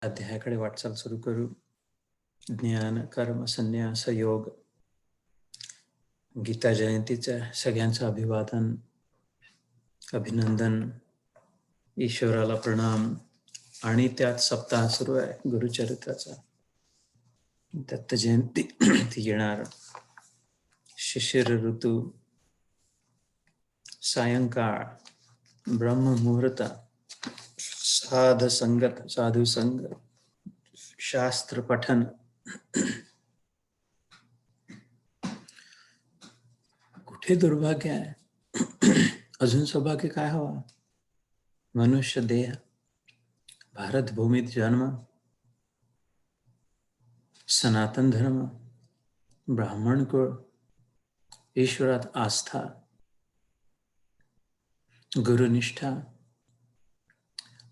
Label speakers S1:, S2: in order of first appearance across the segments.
S1: अध्यायाकडे वाटचाल सुरू करू. ज्ञान कर्म संन्यास योग. गीता जयंतीचं सगळ्यांचं अभिवादन, अभिनंदन, ईश्वराला प्रणाम. आणि त्यात सप्ताह सुरू आहे गुरुचरित्राचा. दत्त जयंती ती येणार. शिशिर ऋतू, सायंकाळ, ब्रह्ममुहूर्त, साध संगत, साधू संग, शास्त्र पठन. कुठे दुर्भाग्य आहे? अजून सौभाग्य काय हवा? मनुष्य देह, भारत भूमीत जन्म, सनातन धर्म, ब्राह्मण कुळ, ईश्वरात आस्था, गुरुनिष्ठा.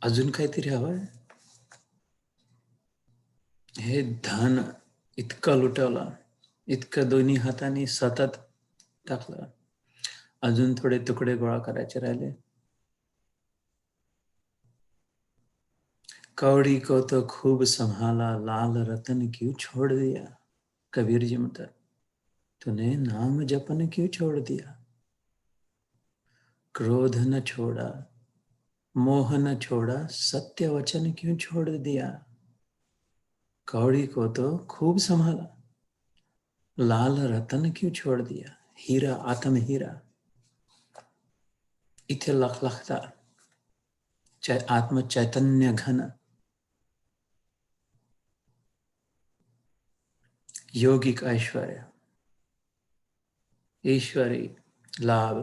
S1: अजून काहीतरी हवंय? हे धन इतकं लुटवलं, इतकं दोन्ही हाताने सतत टाकलं. अजून थोडे तुकडे गोळा करायचे राहिले. कौड़ी को तो खूब संभाला, लाल रतन क्यों छोड़ दिया. कबीर जी म्हणतात, तूने नाम जपन क्यों छोड़ दिया. क्रोध न छोड़ा, मोह न छोड़ा, सत्य वचन क्यों छोड़ दिया. कौड़ी को तो खूब संभाला, लाल रतन क्यों छोड़ दिया. हीरा, आत्म हीरा इथे लखलखता, आत्म चैतन्य घन, योगिक ऐश्वर्य, ईश्वरी लाभ.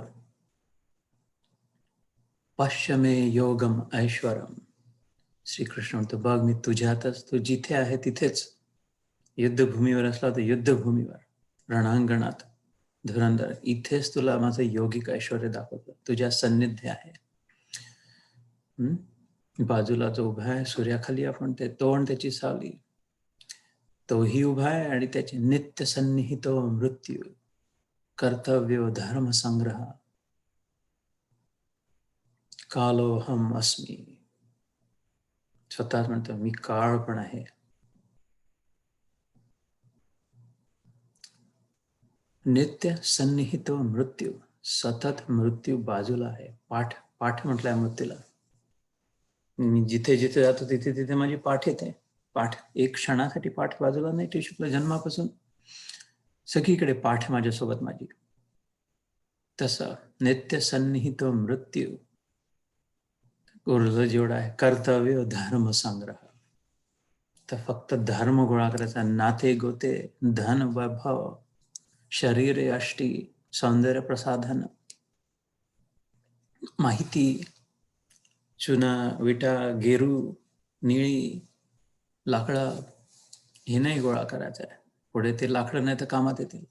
S1: पश्चिमे योगम ऐश्वरम. श्रीकृष्ण म्हणतो, बघ मी तुझ्यातच, तू जिथे आहे तिथेच. युद्धभूमीवर असला तर युद्धभूमीवर, रणांगणात धुरंधर, इथेच तुला माझं योगिक ऐश्वर्य दाखवतो. तुझ्या सन्निध्य आहे. बाजूला जो उभा आहे सूर्याखाली, आपण ते तोंड त्याची सावली, तोही उभा आहे आणि त्याचे नित्य सन्निहितो मृत्यू, कर्तव्य धर्म संग्रह, कालो हम अस्मी. स्वतः म्हणतो, मी काळ पण आहे. नित्य सन्निहितो मृत्यू, सतत मृत्यू बाजूला आहे. पाठ म्हटलंय मृत्यूला. मी जिथे जिथे जातो तिथे तिथे माझी पाठ येते. पाठ, एक क्षणासाठी पाठ बाजूला नाही ठेवू शकलो. जन्मापासून सगळीकडे पाठ माझ्यासोबत माझी. तसं नित्य सन्निहितो मृत्यू, उरलं जेवढा आहे कर्तव्य धर्म संग्रह. तर फक्त धर्म गोळा करायचा. नाते गोते, धन वैभव, शरीर यष्टी, सौंदर्य प्रसाधन, माहिती, चुना विटा गेरू निळी लाकडं, हे नाही गोळा करायचं आहे. पुढे ते लाकडं नाही तर कामात येतील.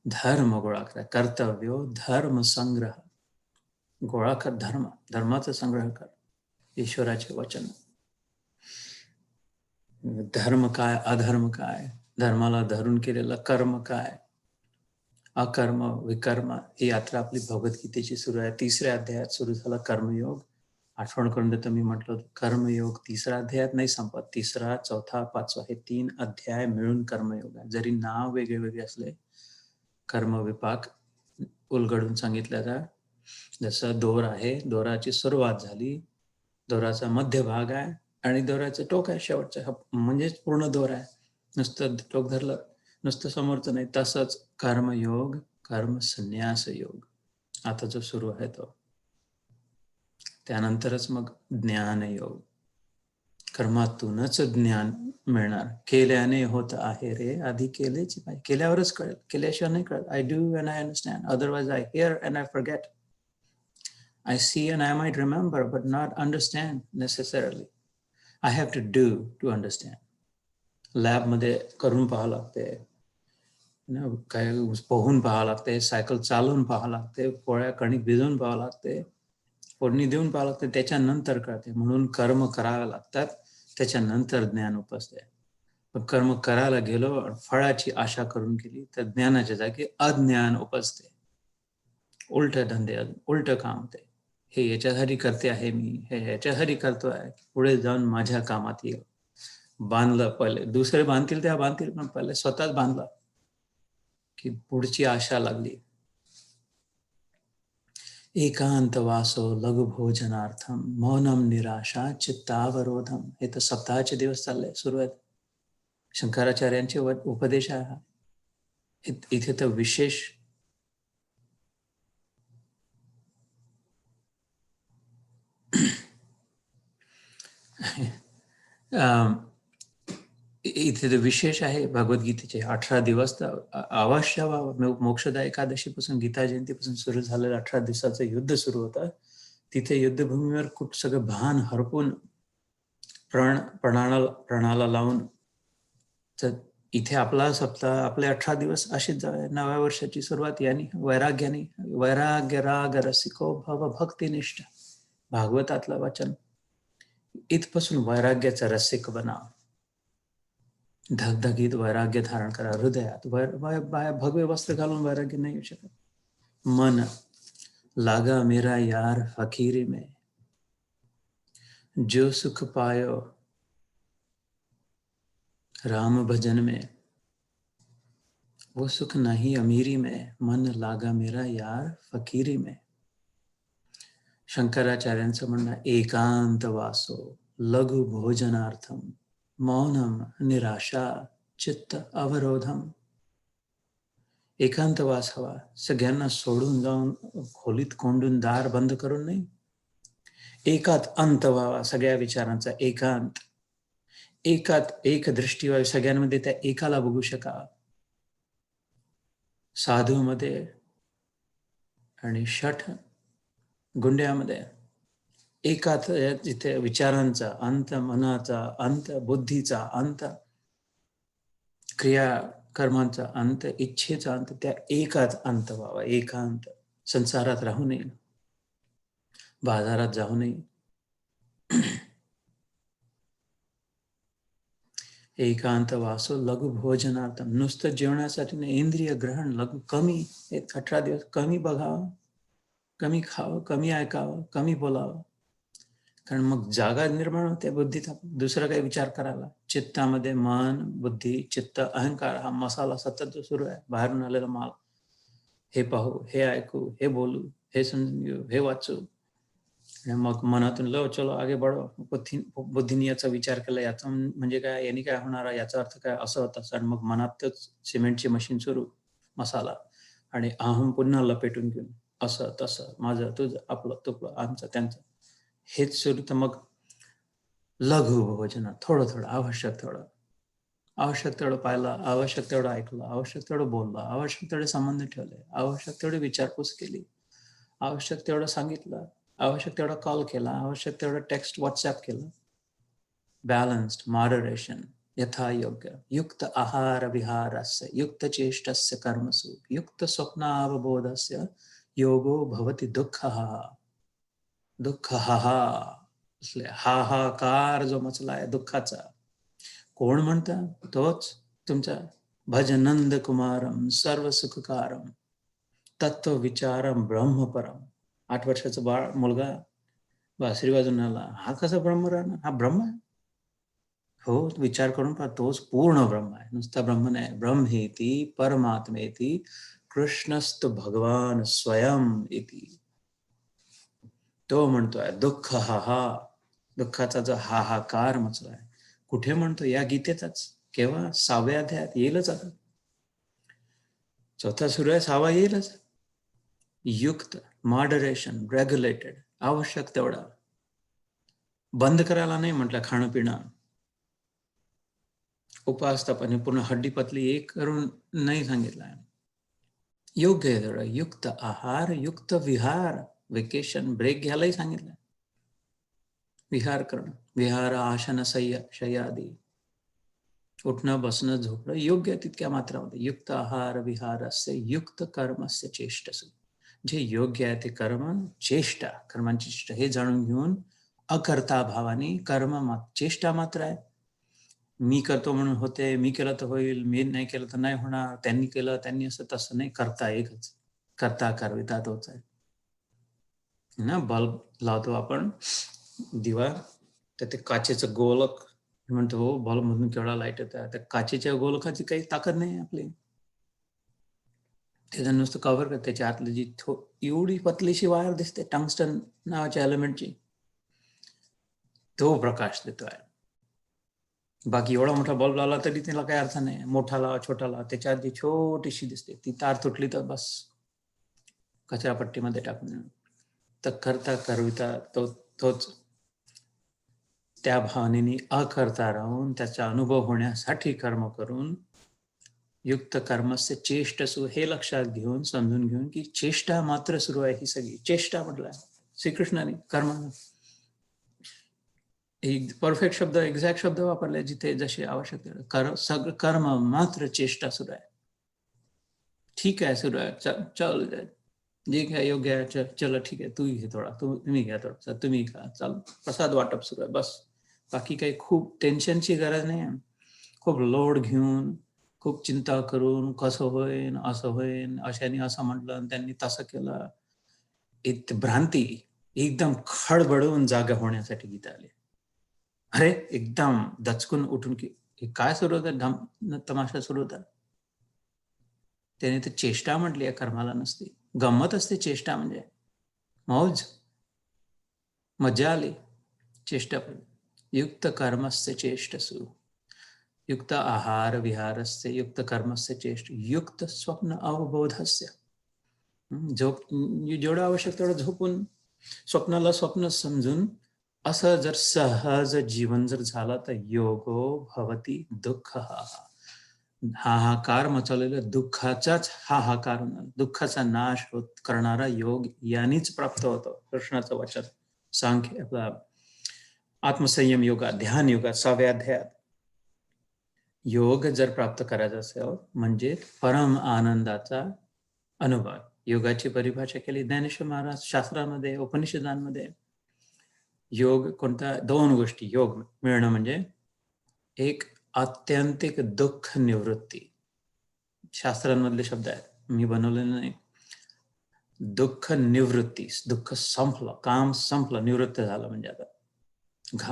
S1: धर्म गोळा करायचा. कर्तव्य धर्म संग्रह. गोळा कर धर्म, धर्माचा संग्रह कर. ईश्वराचे वचन. धर्म काय, अधर्म काय, धर्माला धरून केलेलं कर्म काय, अकर्म विकर्म. ही यात्रा आपली भगवद्गीतेची सुरू आहे. 3ऱ्या अध्यायात सुरू झाला कर्मयोग. आठवण करून देतो, मी म्हटलं कर्मयोग 3ऱ्या अध्यायात नाही संपत. 3रा, 4था, 5वा हे 3 अध्याय मिळून कर्मयोग आहे. जरी नाव वेगळे वेगळे असले, कर्म विपाक उलगडून सांगितलं जाय. जसं दोर आहे, दोराची सुरुवात झाली, दोराचा मध्य भाग आहे आणि दोराचं टोक आहे शेवटचं, म्हणजेच पूर्ण दोर आहे. नुसतं टोक धरलं, नुसतं समोरचं नाही. तसंच कर्मयोग, कर्म संन्यास योग आता जो सुरू आहे तो. त्यानंतरच मग ज्ञानयोग. कर्मातूनच ज्ञान मिळणार. केल्याने होत आहे रे, आधी केलेच पाहिजे. केल्यावरच कळेल, केल्याशिवाय नाही कळत. I do and I understand, otherwise I hear and I forget. I see and I might remember, but not understand necessarily. I have to do to understand. लॅबमध्ये करून पाहावं लागते, काय पोहून पाहावं लागते, सायकल चालवून पाहावं लागते, पोळ्या कणिक भिजवून पाहावं लागते, फोडणी देऊन पाहावं लागते, त्याच्यानंतर कळते. म्हणून कर्म करावे लागतात, त्याच्यानंतर ज्ञान उपजते. पण कर्म करायला गेलो, फळाची आशा करून गेली तर ज्ञानाच्या जागी अज्ञान उपजते. उलट धंदे, उलट काम होते. हे याच्यासाठी करते आहे मी, हे याच्यासाठी करतो आहे, पुढे जाऊन माझ्या कामात येईल. बांधलं पहिले, दुसरे बांधतील त्या बांधतील, पण पहिले स्वतःच बांधला की पुढची आशा लागली. एकांत वासो लघु भोजनार्थम मौनम निराशा चित्तावरोधम. हे तर सप्ताहाचे दिवस चालले, सुरू आहेत. शंकराचार्यांचे उपदेश आहे. इथे तर विशेष इथे तर विशेष आहे भगवद्गीतेचे 18 दिवस तर अवश्य मोक्षदा एकादशीपासून गीता जयंतीपासून सुरू झालेलं 18 दिवसाचं युद्ध सुरू होतं. तिथे युद्धभूमीवर खूप सगळं भान हरपून प्राणाला लावून, तर इथे आपला सप्ताह, आपले 18 दिवस असेच जावे. नव्या वर्षाची सुरुवात यानी वैराग्याने, वैराग्य राग रसिको भव भक्तिनिष्ठ, भागवतातलं वचन. इथपासून वैराग्याचा रसिक बना, धगधगीत वैराग्य धारण करा हृदयात. भगवे वस्त्र घालून वैराग्य नाही येऊ शकत. मन लागा मेरा यार फकीरी में, जो सुख पायो राम भजन में, वो सुख नहीं अमीरी में. मन लागा मेरा यार फकीरी में. शंकराचार्यांचं म्हणणं, एकांत वासो लघु भोजनार्थम मौनम निराशा चित्त अवरोधम. एकांतवास हवा, सगळ्यांना सोडून जाऊन खोलीत कोंडून दार बंद करून नाही. एकात अंत व्हावा सगळ्या विचारांचा. एकांत, एकात एक दृष्टी व्हावी, सगळ्यांमध्ये त्या एकाला बघू शका. साधूमध्ये आणि षठ गुंड्यामध्ये एकात, जिथे विचारांचा अंत, मनाचा अंत, बुद्धीचा अंत, क्रिया कर्मांचा अंत, इच्छेचा अंत, त्या एकात अंत व्हावा. एकांत. संसारात राहू नये, बाजारात जाऊ नये. एकांत वासो लघु भोजनार्थम. नुसतं जेवणासाठी नाही, इंद्रिय ग्रहण लघु, कमी. 18 दिवस कमी बघावं, कमी खावं, कमी ऐकावं, कमी बोलावं. कारण मग जागा निर्माण होते बुद्धीत, दुसरा काही विचार करायला. चित्तामध्ये मन, बुद्धी, चित्त, अहंकार हा मसाला सतत जो सुरू आहे, बाहेरून आलेला माल. हे पाहू, हे ऐकू, हे बोलू, हे समजून घेऊ, हे वाचू. आणि मग मनातून लो चलो आगे बढो. बुद्धीने याचा विचार केला, याचा म्हणजे काय, यांनी काय होणार, याचा अर्थ काय, असं होतं. आणि मग मनातच सिमेंटची मशीन सुरू, मसाला. आणि अहम पुन्हा लपेटून घेऊन, असं तसं, माझं तुझं, आपलं तुपलं, आमचं त्यांचं, हेच सुरू. तर मग लघु भोजन, थोडं थोडं, आवश्यक थोडं, आवश्यक तेवढं पाहिलं, आवश्यक तेवढं ऐकलं, आवश्यक तेवढं बोललं, आवश्यक तेवढे संबंध ठेवले, आवश्यक तेवढी विचारपूस केली, आवश्यक तेवढं सांगितलं, आवश्यक तेवढा कॉल केला, आवश्यक तेवढं टेक्स्ट व्हॉट्सअप केलं. बॅलन्स्ड, मॉडरेशन, यथायोग्य. युक्त आहार विहारस्य, युक्त चेष्टस्य कर्मसु, युक्त स्वप्नावबोधस्य योगो भवति दुःखः. दुःख हाहाकार जो मचलाय दुःखाचा, कोण म्हणतं? तोच तुमचा भजनंद कुमारम सर्व सुखकारम तत्व विचारम ब्रह्मपरम. 8 वर्षाचा बाळ, मुलगा बासरी वाजून आला, हा कसा ब्रह्म राहणार? हा ब्रह्म आहे. हो, विचार करून पहा, तोच पूर्ण ब्रह्म आहे. नुसता ब्रह्म नाही. ब्रह्मेति परमात्मेति कृष्णस्तु भगवान स्वयं इति. तो म्हणतोय दुःख दुःखाचा जो हाहाकार मचलाय. कुठे म्हणतो? या गीतेचाच. केव्हा? 6व्या अध्यायात येईलच. आता 4था सुरू आहे, 6वा येईलच. युक्त, मॉडरेशन, रेग्युलेटेड, आवश्यक तेवढा. बंद करायला नाही म्हटलं खाणं पिणं, उपवास तपाने पूर्ण हड्डी पतली एक करून नाही सांगितलं. योग्य तेवढं, युक्त आहार, युक्त विहार, वेकेशन, ब्रेक घ्यायलाही सांगितलं. विहार करणं, विहार, आसन, शय्यादी, उठणं, बसणं, झोपणं योग्य तितक्या मात्रामध्ये. युक्त आहार विहारस्य युक्त कर्मस्य चेष्टसु. जे योग्य आहे ते कर्म, चेष्टा, कर्मांची चेष्टा, हे जाणून घेऊन अकर्ता भावाने, कर्म चेष्टा मात्र आहे. मी करतो म्हणून होते, मी केलं तर होईल, मी नाही केलं तर नाही होणार, त्यांनी केलं, त्यांनी असं तसं नाही. करता एकच, करता करविता तोच आहे ना. बल्ब लावतो आपण, दिवा, तर ते काचेचं गोलक म्हणतो हो बॉलमधून केवढा लाईट येतात, त्या काचेच्या गोलकाची काही ताकद नाही आपली, त्याचं नुसतं कव्हर करत, त्याच्या आतली जी एवढी पतलीशी वायर दिसते टंगस्टन नावाच्या एलिमेंटची, तो प्रकाश देतोय. बाकी एवढा मोठा बल्ब लावला तरी त्याला काही अर्थ नाही, मोठा लावा छोटा लावा, त्याच्यात जी छोटीशी दिसते ती तार तुटली तर बस कचरापट्टीमध्ये टाकून. तर करता करविता तोच त्या भावनेने अकर्ता राहून त्याचा अनुभव होण्यासाठी कर्म करून युक्त कर्मस्य चेष्टसु, हे लक्षात घेऊन समजून घेऊन की चेष्टा मात्र सुरू आहे. ही सगळी चेष्टा म्हटलं श्रीकृष्णाने कर्म, परफेक्ट शब्द, एक्झॅक्ट शब्द वापरले जिथे जसे आवश्यक, सगळं कर्म मात्र चेष्टा सुरू आहे. ठीक आहे सुरू आहे, चल जे काय योग्य आहे, चल ठीक आहे, तू घे थोडा, तुम्ही घ्या थोडा, तुम्ही खा, चाल, प्रसाद वाटप सुरू आहे, बस. बाकी काही खूप टेन्शनची गरज नाही, खूप लोड घेऊन, खूप चिंता करून कसं होईन, असं होईन, अशाने असं म्हटलं त्यांनी तसं केलं, भ्रांती. एकदम खडबडून जागा होण्यासाठी गीता आली. अरे एकदम दचकून उठून की काय सुरू होतं, तमाशा सुरू होता. त्याने तर चेष्टा म्हटली आहे कर्माला, नसती गंमत असते चेष्टा म्हणजे, मौज मजा आली चेष्टा. युक्त कर्मस्य चेष्टसु, युक्त आहार विहारस्य, युक्त कर्मस्य चेष्ट, युक्त स्वप्न अवबोधस्य. जेवढं आवश्यक तेवढं झोपून स्वप्नाला स्वप्न समजून असं जर सहज जीवन जर झालं तर योगो भवती दुःख, हाहाकार मचवलेला दुःखाचाच हाहाकार, दुःखाचा नाश करणारा योग यानेच प्राप्त होतो. कृष्णाचं वचन सांख्य आपला आत्मसंयम योगा, ध्यान योगा 6व्या अध्यायात. योग जर प्राप्त करायचा असेल म्हणजे परम आनंदाचा अनुभव. योगाची परिभाषा केली ज्ञानेश्वर महाराज शास्त्रामध्ये, उपनिषदांमध्ये. योग कोणता, 2 गोष्टी योग मिळणं म्हणजे एक आत्यंतिक दुःख निवृत्ती, शास्त्रांमधले शब्द आहेत, मी बनवलेले नाही. दुःख निवृत्ती, दुःख संपलं, काम संपलं, निवृत्त झालं म्हणजे आता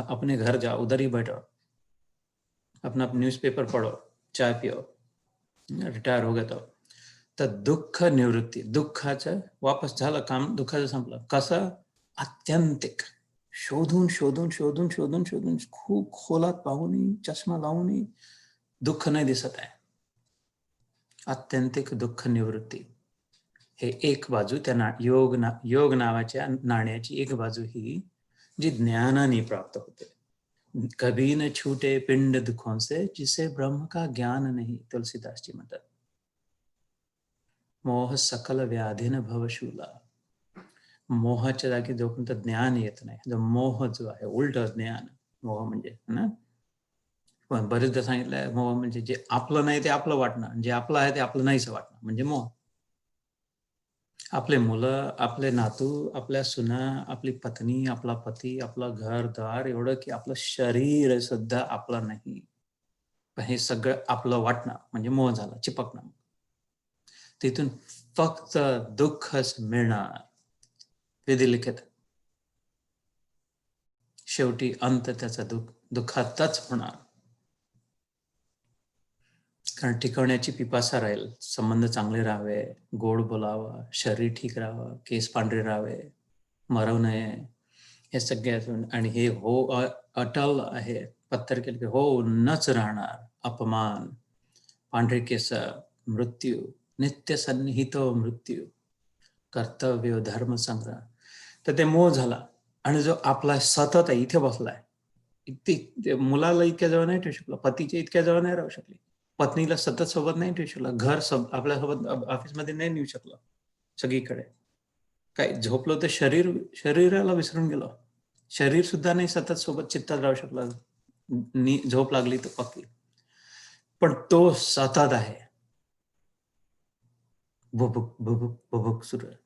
S1: अपने घर जाओ, उधर ही बैठो, अपना न्यूज़पेपर पढ़ो, चाय पिओ, रिटायर हो गए तर दुःख निवृत्ती, दुःखाचं वापस झालं काम, दुःखाचं संपलं. कसं, आत्यंतिक, शोधून शोधून शोधून शोधून शोधून खूप खोलात पाहूनही, चष्मा लावूनही दुःख नाही दिसत आहे. आत्यंतिक दुःख निवृत्ती हे एक बाजू, त्या योग नावाच्या नाण्याची एक बाजू ही जी ज्ञानाने प्राप्त होते. कभी न छूटे पिंड दुखों से जिसे ब्रह्म का ज्ञान नहीं, तुलसीदास जी म्हणतात. मोह सकल व्याधीन भवशूला, मोहाच्या जागी जोपर्यंत ज्ञान येत नाही, जो मोह जो आहे उलट ज्ञान, मोह म्हणजे ना, पण बरेचदा सांगितलंय मोह म्हणजे जे आपलं नाही ते आपलं वाटणं, जे आपलं आहे ते आपलं नाहीच वाटणं म्हणजे मोह. आपले मुलं, आपले नातू, आपल्या सुना, आपली पत्नी, आपला पती, आपलं घरदार, एवढं की आपलं शरीर सुद्धा आपलं नाही, पण हे सगळं आपलं वाटणं म्हणजे मोह झाला, चिपकणं. तिथून फक्त दुःखच मिळणार, विधिलिखित. शेवटी अंत त्याचा दुःखातच होणार. कारण टिकवण्याची पिपासा राहील, संबंध चांगले राहावे, गोड बोलावं, शरीर ठीक राहावं, केस पांढरे राहावे, मरवू नये, हे सगळे असून, आणि हे हो अटल आहे, पत्तर केले हो नच राहणार, अपमान, पांढरे केस, मृत्यू, नित्य सन्निहित मृत्यू, कर्तव्य धर्म संग्रह. तर ते मोह झाला. आणि जो आपला सतत आहे, इथे बसलाय, मुलाला इतक्या जवळ नाही ठेवू शकला, पतीच्या इतक्या जवळ नाही राहू शकली, पत्नीला सतत सोबत नाही ठेवू शकला, घर आपल्यासोबत ऑफिसमध्ये नाही नेऊ शकला, सगळीकडे काय झोपलो तर शरीराला विसरून गेलो, शरीर सुद्धा नाही सतत सोबत चित्तात राहू शकला, झोप लागली तर पक्की, पण तो सतत आहे, भुबुक भुबुक भुबुक सुरू आहे,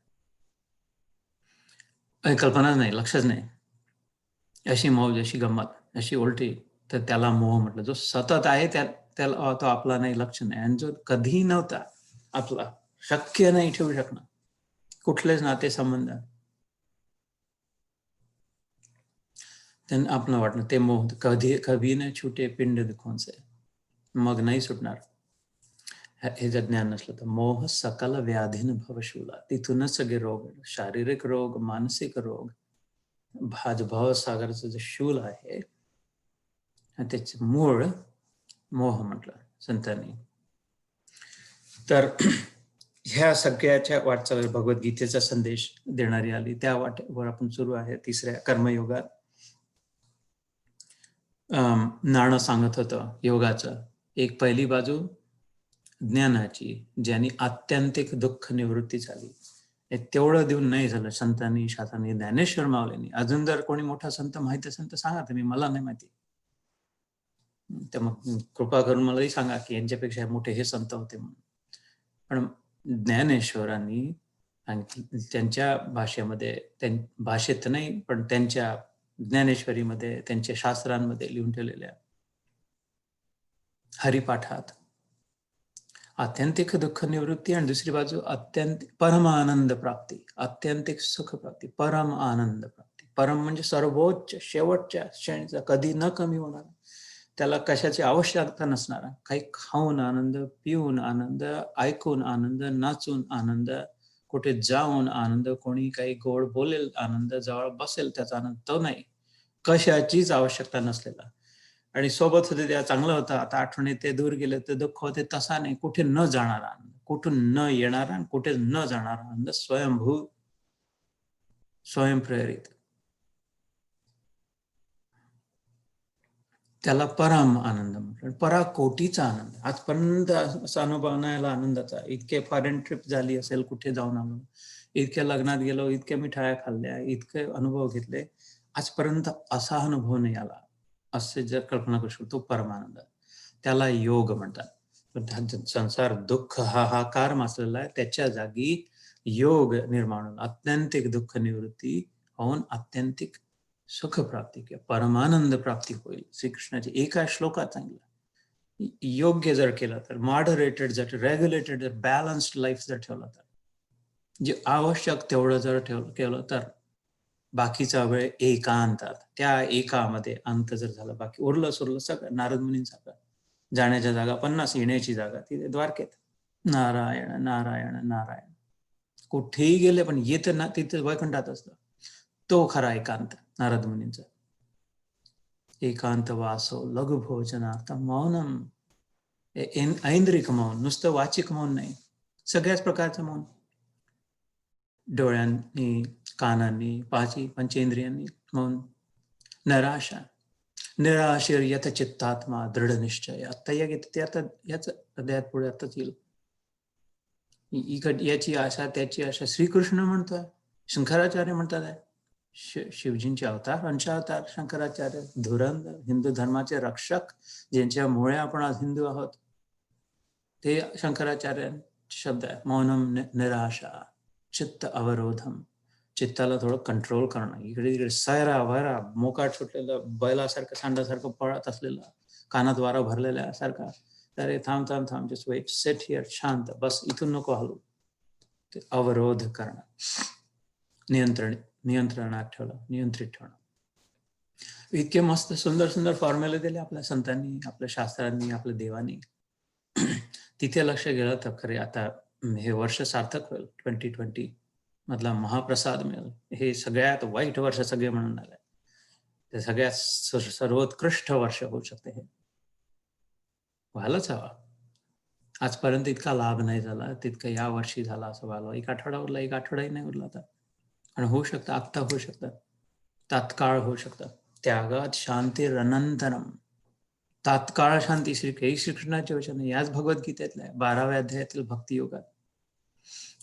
S1: कल्पनाच नाही, लक्षच नाही, अशी मौज, अशी गंमत, अशी उलटी, तर त्याला मोह म्हटलं. जो सतत आहे त्याला तो आपला नाही, लक्ष नाही, आणि जो कधी नव्हता आपला, शक्य नाही ठेवू शकणं कुठलेच नाते संबंध. त्यांना आपलं वाटणं ते मोह कभी न छुटे पिंड दुखों से, मग नाही सुटणार. हे जर ज्ञान नसलं तर मोह सकल व्याधीन भवशूला, तिथूनच सगळे रोग, शारीरिक रोग, मानसिक रोग, भवसागरचं जे शूल आहे त्याचे मूळ मोह म्हटलं संतांनी. तर ह्या सगळ्याच्या वाटचाल भगवद्गीतेचा संदेश देणारी आली, त्या वाटेवर आपण सुरू आहे. तिसऱ्या कर्मयोगात नाणं सांगत होतं योगाचं, एक पहिली बाजू ज्ञानाची, ज्याने आत्यंतिक दुःख निवृत्ती झाली. तेवढं देऊन नाही झालं संतांनी, शास्त्रांनी, ज्ञानेश्वर माऊलींनी. अजून जर कोणी मोठा संत माहिती असेल तर सांगा तुम्ही, मला नाही माहिती. तर मग कृपा करून मलाही सांगा की यांच्यापेक्षा मोठे हे संत होते म्हणून. पण ज्ञानेश्वरांनी त्यांच्या भाषेमध्ये, भाषेत नाही पण त्यांच्या ज्ञानेश्वरीमध्ये, त्यांच्या शास्त्रांमध्ये लिहून ठेवलेल्या हरिपाठात आत्यंतिक दुःख निवृत्ती आणि दुसरी बाजू अत्यंतिक परम आनंद प्राप्ती, आत्यंतिक सुख प्राप्ती, परम आनंद प्राप्ती. परम म्हणजे सर्वोच्च, शेवटच्या श्रेणीचा, कधी न कमी होणार, त्याला कशाची आवश्यकता नसणारा, काही खाऊन आनंद, पिऊन आनंद, ऐकून आनंद, नाचून आनंद, कुठे जाऊन आनंद, कोणी काही गोड बोलेल आनंद, जवळ बसेल त्याचा आनंद, तो नाही, कशाचीच आवश्यकता नसलेला. आणि सोबत होते त्या चांगलं होतं, आता आठवणी ते दूर गेले ते दुःख होते, तसा नाही, कुठे न जाणारा आनंद, कुठून न येणारा, कुठे न जाणारा आनंद, स्वयंभू, स्वयंप्रेरित, त्याला परम आनंद म्हटलं, पराकोटीचा आनंद. आजपर्यंत असा अनुभव नाही आला आनंदाचा. इतके फॉरेन ट्रिप झाली असेल, कुठे जाऊन आलो, इतक्या लग्नात गेलो, इतक्या मिठाया खाल्ल्या, इतके अनुभव घेतले, आजपर्यंत असा अनुभव नाही आला. असे जर कल्पना करू शकतो, परमानंद, त्याला योग म्हणतात. संसार दुःख हाहाकार मासलेला आहे, त्याच्या जागी योग निर्माण होऊन आत्यंतिक दुःख निवृत्ती होऊन आत्यंतिक सुख प्राप्ती किंवा परमानंद प्राप्ती होईल. श्रीकृष्णाची एका श्लोकात सांगितलं. योग्य जर केलं तर, मॉडरेटेड जर, रेग्युलेटेड जर, बॅलन्स्ड लाईफ जर ठेवलं तर, जे आवश्यक तेवढं जर केलं तर, बाकीचा वेळ एकांतात, त्या एकामध्ये अंत जर झाला, बाकी उरलं सुरलं सगळं नारद मुनींसारखं, जाण्याच्या जागा 50, येण्याची जागा तिथे द्वारकेत, नारायण नारायण नारायण, कुठेही गेले पण येतं ना तिथे वैकुंठात असतं. तो खरा एकांत नारद मुनींचा. एकांत वासो लघु भोजनार्थ मौनम, ऐंद्रिक मौन, नुसतं वाचिक मौन नाही, सगळ्याच प्रकारचं मौन, डोळ्यांनी, कानांनी, पंचेंद्रियांनी मौन. निराशा, निराशीर यथ चित्तात्मा दृढ निश्चय, आता ते आता याच अध्यायात पुढे आताच येईल. याची आशा, त्याची आशा श्रीकृष्ण म्हणतोय, शंकराचार्य म्हणतात आहे, शिवजींचे अवतार, अंशावतार शंकराचार्य, धुरंधर, हिंदू धर्माचे रक्षक, ज्यांच्यामुळे आपण आज हिंदू आहोत, ते शंकराचार्य शब्द आहे. मौनम निराशा, चित्त अवरोधम, चित्ताला थोडं कंट्रोल करणं. इकडे तिकडे सैरा वैरा, मोकाट सुटलेलं बैलासारखं, सांडासारखं पळत असलेलं, कानात वारा भरलेल्या सारखा, अरे थांब थांब थांब, जस्ट वेट, सेट हिअर, शांत बस, इथून नको हलू. ते अवरोध करणं, नियंत्रणात ठेवणं, नियंत्रित ठेवणं. इतके मस्त सुंदर सुंदर फॉर्म्युले दिले आपल्या संतांनी, आपल्या शास्त्रांनी, आपल्या देवानी. तिथे लक्ष गेलं तर खरे आता हे वर्ष सार्थक होईल. 2020 मधला महाप्रसाद मिळेल. हे सगळ्यात वाईट वर्ष सगळे म्हणून आलंय, ते सगळ्यात सर्वोत्कृष्ट वर्ष होऊ शकते. हे व्हायलाच हवा. आजपर्यंत इतका लाभ नाही झाला तितका या वर्षी झाला असं व्हायला. एक आठवडा उरला, एक आठवडाही नाही उरला आता, आणि होऊ शकतं, आत्ता होऊ शकतं, तात्काळ होऊ शकतं. त्यागात शांती अनंतरम, तात्काळ शांती. श्रीकृष्णाचे वचन याच भगवद्गीतेतल्या 12व्या अध्यायातील भक्तियोगात.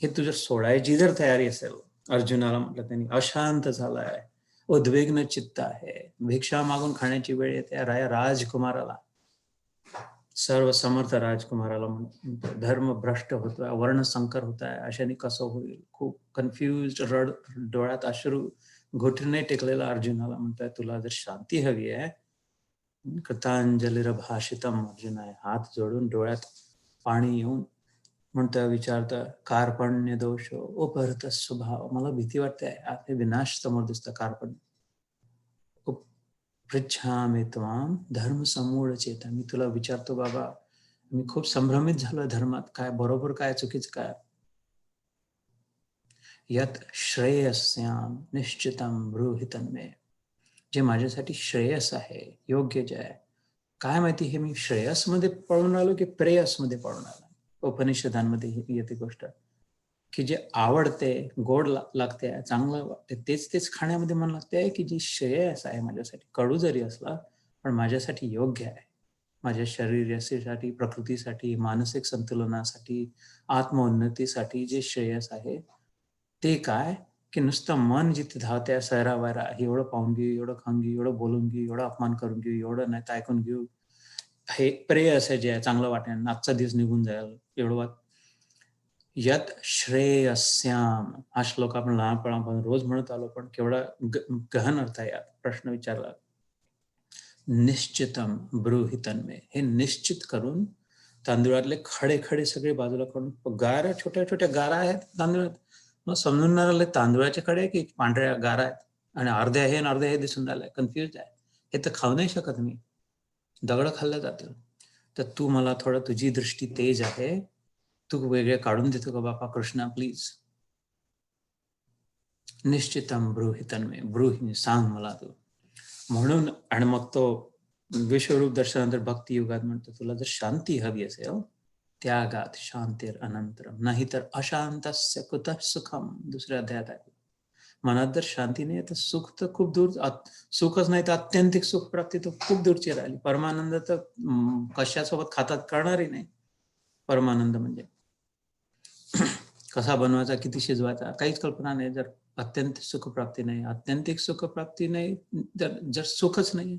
S1: हे तुझं सोडायची जर तयारी असेल, अर्जुनाला म्हटलं त्यांनी, अशांत झालाय, उद्विग्न चित्त आहे, भिक्षा मागून खाण्याची वेळ येते, राजकुमाराला, सर्व समर्थ राजकुमाराला म्हणतो, धर्म भ्रष्ट होतोय, वर्णसंकर होत आहे, अशाने कसं होईल, खूप कन्फ्युज, रड, डोळ्यात अश्रू, घुटणे टेकलेला अर्जुनाला म्हणतोय, तुला जर शांती हवी आहे, कृतांजलीर भाषितम, अर्जुन आहे, हात जोडून डोळ्यात पाणी येऊन म्हणतोय, विचारतोय, कार्पण्य दोष उपहृत स्वभाव, मला भीती वाटते, आपले विनाश समोर दिसतं, कार्पण्य, पृच्छामि त्वाम धर्म समूढ चेता. मी तुला विचारतो बाबा, मी खूप संभ्रमित झालो धर्मात, काय बरोबर काय चुकीचं काय. यत श्रेयस्याम निश्चितम ब्रूहि तन्मे. जे माझ्यासाठी श्रेयस आहे, योग्य जे आहे, काय माहिती हे मी श्रेयसमध्ये पळून आलो की प्रेयसमध्ये पळून आलो. उपनिषदांमध्ये येते गोष्ट की जे आवडते, गोड लागते, चांगलं वाटते, तेच खाण्यामध्ये मन लागते, की जी श्रेयस आहे माझ्यासाठी, कडू जरी असला पण माझ्यासाठी योग्य आहे, माझ्या शरीरासाठी, प्रकृतीसाठी, मानसिक संतुलनासाठी, आत्मोन्नतीसाठी जे श्रेयस आहे ते काय, की नुसतं मन जिथे धावत्या सैरा वैरा, एवढं पाहून घेऊ, एवढं खाऊन घेऊ, एवढं बोलून घेऊ, एवढं अपमान करून घेऊ, एवढं नाही तर ऐकून घेऊ, हे प्रेयस आहे, जे आहे चांगलं वाटेल, आजचा दिवस निघून जाईल एवढं. यत श्रेयस्याम हा श्लोक आपण लहानपणापासून रोज म्हणत आलो, पण केवढा गहन अर्थ आहे यात. प्रश्न विचारला, निश्चितम ब्रूहि तन्मे. हे निश्चित करून तांदुळातले खडे खडे सगळे बाजूला करून, गारा छोट्या छोट्या गारा आहेत तांदूळात, मग समजून नाही राहिले तांदुळाचे खडे की पांढऱ्या गारा आहेत, आणि अर्ध्या हे आणि अर्ध्या हे दिसून राहिलंय, कन्फ्युज आहे. हे तर खाऊ नाही शकत मी, दगड खाल्ल्या जातील. तर तू मला थोडं, तुझी दृष्टी तेज आहे, तू वेगळे काढून देतो का बापा कृष्णा प्लीज. निश्चितम ब्रूहि तन्मे, ब्रूहि सांग मला तू. म्हणून आणि मग तो विश्वरूप दर्शनानंतर भक्ती युगात म्हणतो, तुला जर शांती हवी असेल, त्यागात शांतीर अनंतरम, नाहीतर अशांतस्य कुतः सुखम. दुसऱ्या अध्यायात आहे, मनात जर शांती नाही तर सुख तर खूप दूर, सुखच नाही तर आत्यंतिक सुख प्राप्ती तर खूप दूरची राहिली. परमानंद तर कशासोबत खातात कळणारही नाही. परमानंद म्हणजे कसा बनवायचा, किती शिजवायचा, काहीच कल्पना नाही. जर अत्यंत सुखप्राप्ती नाही, आत्यंतिक सुखप्राप्ती नाही, जर सुखच नाही,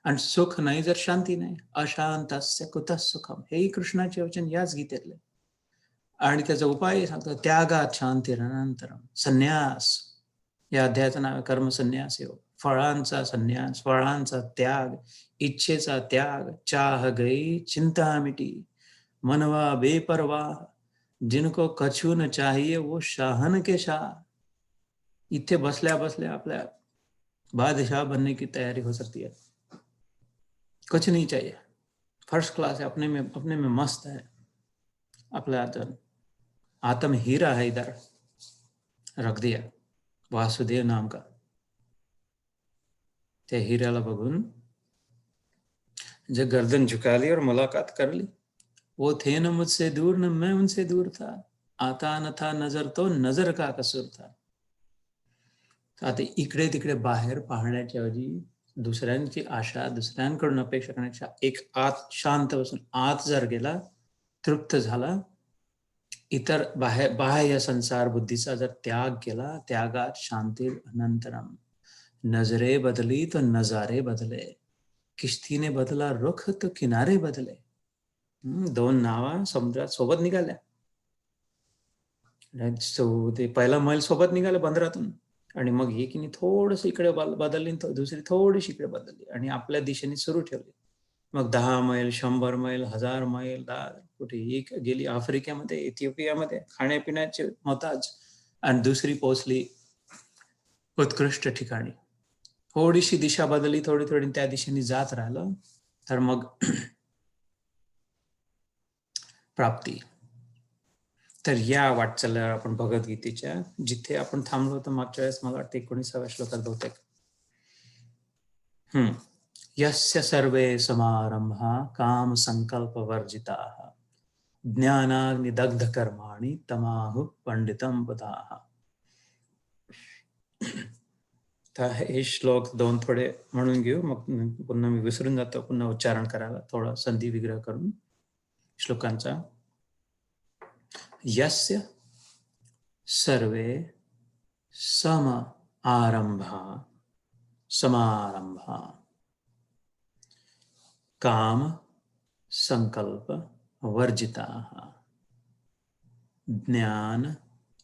S1: आणि सुख नाही जर शांती नाही, अशांतस्य कुतः सुखम, हेही कृष्णाचे वचन याच गीतेतले. आणि त्याचा उपाय सांगतो, त्यागात शांतीरनंतरम, संन्यास. या अध्यायाचं नाव कर्म संन्यास योग. फळांचा संन्यास, फळांचा त्याग, इच्छेचा त्याग. चाह गई चिंता मिटी, मनवा बेपरवाह, जिनको कछु न चाहिए वो शाहन के शाह. इथे बसल्या बसल्या आपल्या बादशाह बनने की तैयारी हो सकती है. कुछ नहीं चाहिए, फर्स्ट क्लास है, अपने में मस्त है. आपला आत्म हीरा है, इधर रख दिया वासुदेव नाम का. त्या हीऱ्याला बघून जे गर्दन झुका ली और मुलाकात कर ली, वो थे न मुझसे दूर न मैं उनसे दूर था, आता न था नजर तो नजर का कसूर था. आता इकडे तिकडे बाहेर पाहण्याच्या ऐवजी दुसऱ्यांची आशा, दुसऱ्यांकडून अपेक्षा करण्याच्या, एक आत शांत बसून आत जर गेला, तृप्त झाला, इतर बाह्य संसार बुद्धीचा जर त्याग केला, त्यागात शांती अनंतरम. नजरे बदली तो नजारे बदले, किश्तीने बदला रुख तो किनारे बदले. दोन नावा समुद्रात सोबत निघाल्या, ते पहिला मैल सोबत निघाले बंदरातून, आणि मग ही की थोडस इकडे बदलली, दुसरी थोडीशी इकडे बदलली, आणि आपल्या दिशेने सुरू ठेवली. मग 10 मैल, 100 मैल, 1000 मैल, कुठे एक गेली आफ्रिकेमध्ये, इथिओपियामध्ये खाण्यापिण्याचे मोताज, आणि दुसरी पोहोचली उत्कृष्ट ठिकाणी. थोडीशी दिशा बदलली, थोडी थोडी त्या दिशेने जात राहिलं, तर मग प्राप्ती. तर या वाटचालीवर आपण भगवद्गीतेच्या जिथे आपण थांबलो होतो मागच्या वेळेस, मला वाटतं 19व्या श्लोकात बहुतेक, यस्य सर्वे समारंभा काम संकल्प वर्जिताः ज्ञानाग्निदग्ध कर्माणि तमाहु पंडितम बुधाः. तर हे श्लोक दोन थोडे म्हणून घेऊ, मग पुन्हा मी विसरून जातो पुन्हा उच्चारण करायला, थोडा संधी विग्रह करून श्लोकांचा. यस्य सर्वे सम आरंभा समारंभा काम संकल्प वर्जिताः ज्ञान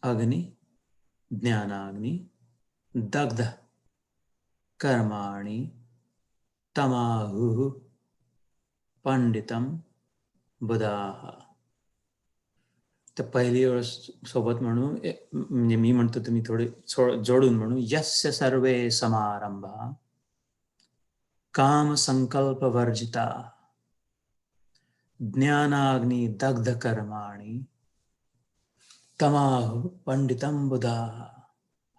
S1: अग्नि ज्ञानाग्नि दग्ध कर्माणि तमाहुः पंडितम बुधाः. तर पहिली वेळ सोबत म्हणू, म्हणजे मी म्हणतो तुम्ही थोडे जोडून म्हणू. यस्य सर्वे समारंभा काम संकल्प वर्जिता ज्ञानाग्नि दग्ध कर्माणि तमाहु पंडितम बुधा.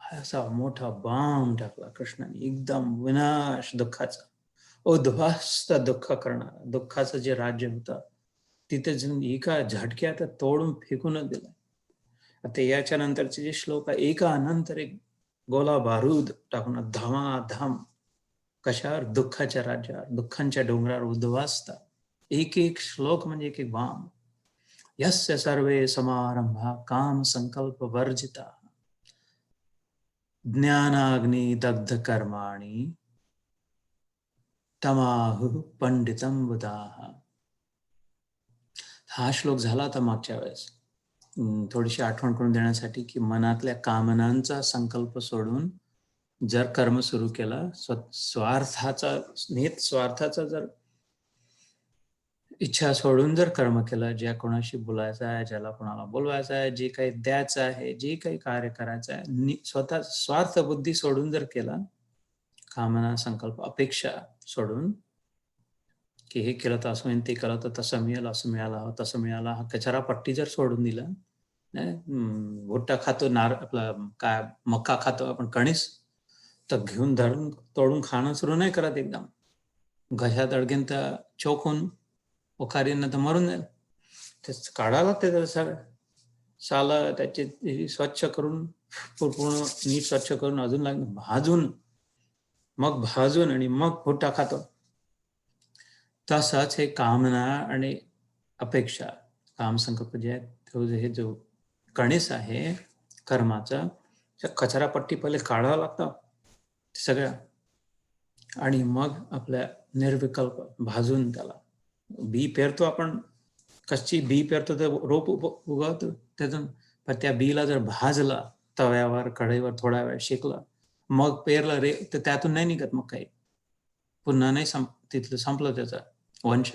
S1: असा मोठा बाम टाकला कृष्णाने, एकदम विनाश दुःखाचा, उद्ध्वस्त दुःख करणारा, दुःखाचं जे राज्य होतं तिथे एका झटक्यात तोडून फेकूनच दिलं. आता याच्या नंतरचे जे श्लोक आहे, एका नंतर एक गोला बारूद टाकून धामाधाम कशावर, दुःखाच्या राज्यावर, दुःखांच्या डोंगरावर उद्ध्वस्त. एक एक श्लोक म्हणजे एक एक बाम. यस्य सर्वे समारंभा काम संकल्प वर्जिता ज्ञानाग्नि दग्ध कर्माणि तमाहु पंडितम बुधाः. हा श्लोक झाला होता मागच्या वेळेस. थोडीशी आठवण करून देण्यासाठी की मनातल्या कामनांचा संकल्प सोडून जर कर्म सुरू केला, स्वार्थाचा निहित स्वार्थाचा जर इच्छा सोडून जर कर्म केलं, ज्या कोणाशी बोलायचं आहे, ज्याला कोणाला बोलवायचं आहे, जे काही द्यायचं आहे, जे काही कार्य करायचं आहे, स्वतः स्वार्थ बुद्धी सोडून जर केला, कामना संकल्प अपेक्षा सोडून की हे केलं तर असं होईल, ते केलं तर तसं मिळेल, असं मिळालं, तसं मिळालं, हा कचरा पट्टी जर सोडून दिला, भुट्टा खातो, आपला काय मका खातो आपण कणीस, तर घेऊन धरून तोडून खाणं सुरू नाही करत. एकदम घशात अडगेन तर चोक होऊन ओखारीनं तर मरून जाईल. ते काढावं लागते त्याचं सगळं साला, त्याचे स्वच्छ करून पूर्ण नीट स्वच्छ करून अजून लागून भाजून आणि मग भुट्टा खातो. तसंच हे कामना आणि अपेक्षा, काम संकल्प जे आहे, हे जो कणीस आहे कर्माचा, कचरापट्टी पहिले काढावं लागतं सगळ्या, आणि मग आपल्या निर्विकल्प भाजून त्याला बी पेरतो आपण, कच्ची बी पेरतो तर रोप उगवतो त्यातून, पण त्या बीला जर भाजला तव्यावर कढईवर थोडा वेळ शेकला मग पेरलं रे, तर त्यातून नाही निघत मग काही, पुन्हा नाही तिथलं संपलं त्याचा वंश,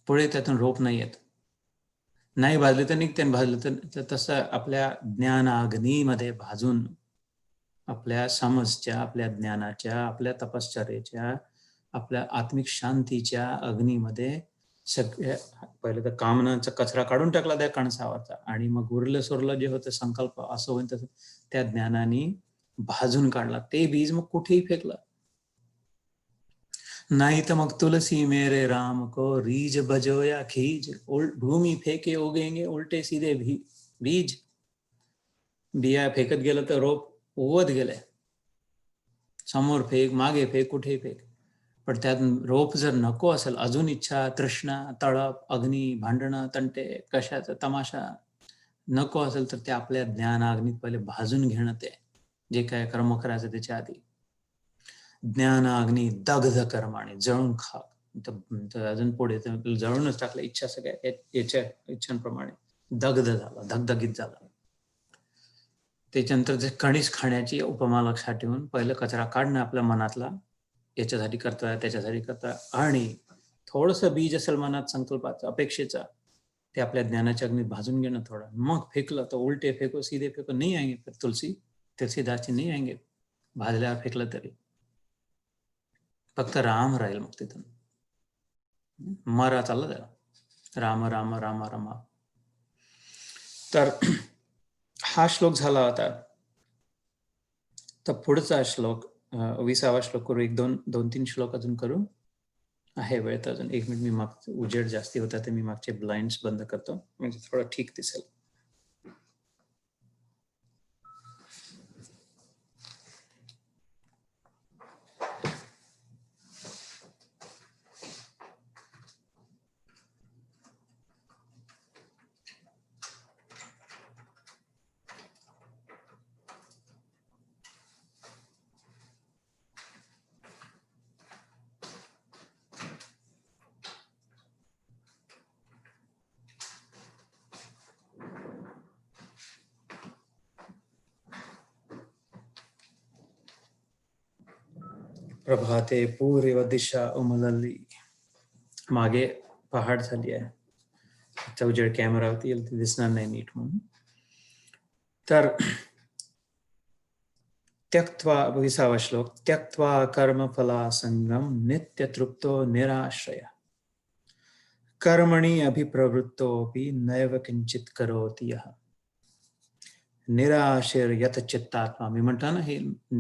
S1: पुढे त्यातून रोप नाही येत. नाही भाजले तर निघते, भाजलं तर तसं आपल्या ज्ञानाग्नीमध्ये भाजून, आपल्या समजच्या, आपल्या ज्ञानाच्या, आपल्या तपश्चर्येच्या, आपल्या आत्मिक शांतीच्या अग्नीमध्ये सगळ्या पहिले तर कामनाचा कचरा काढून टाकला त्या कणसावरचा, आणि मग उरलं सोरलं जे होतं संकल्प असं होईल तसं त्या ज्ञानाने भाजून काढला. ते बीज मग कुठेही फेकलं नहीं तो मग तुलसी मेरे राम को रीज बजो या खीज, भूमी फेके उगेंगे उलटे सीधे बीज. बिया फेकत गेलं तर रोप उगवत गेले, समोर फेक, मागे फेक, कुठेही फेक, पण त्यात रोप जर नको असेल, अजून इच्छा, तृष्णा, तळप, अग्नी, भांडणं, तंटे, कशाचा तमाशा नको असेल, तर ते आपल्या ज्ञानाग्नीत पहिले भाजून घेणं, ते जे काय कर्म करायचं त्याच्या आधी ज्ञानाग्नी दग्ध कर्माने जळून खा. अजून पुढे जळूनच टाकलं, इच्छा सगळ्या याच्या इच्छांप्रमाणे दग्ध झाला, धगधगीत झाला. त्याच्यानंतर जे कणीस खाण्याची उपमा लक्षात ठेवून पहिलं कचरा काढणं आपल्या मनातला, याच्यासाठी करतोय, त्याच्यासाठी करतोय, आणि थोडंसं बीज असेल मनात संकल्पाचं, अपेक्षेचा, ते आपल्या ज्ञानाच्या अग्नीत भाजून घेणं थोडं, मग फेकलं तर उलटे फेको सीधे फेको नहीं आएंगे, फिर तुलसीदासची नहीं आएंगे भाजल्यावर फेकलं तरी, फक्त राम राहील मग तिथून, मरा चाललं त्याला, राम राम राम राम. तर हा श्लोक झाला होता. तर पुढचा श्लोक 20वा श्लोक करू, दोन तीन श्लोक अजून करू, आहे वेळ तर अजून 1 मिनिट. मी उजेड जास्ती होता ते मी मागचे ब्लाइंड्स बंद करतो म्हणजे थोडं ठीक दिसेल. प्रभाते पूर्व दिशा उमलली, मागे पहाड झाली आहे, उजेड कॅमेरावरती येईल ते दिसणार नाही नीट म्हणून. तर त्यक्त्वा 20वा श्लोक त्यक्त्वा कर्मफला संगम नित्य तृप्तो निराश्रय कर्मणि अभिप्रवृत्तोऽपि नैव किंचित करोति यः निराशीर यत चित्तात्मा. मी म्हणतो ना हे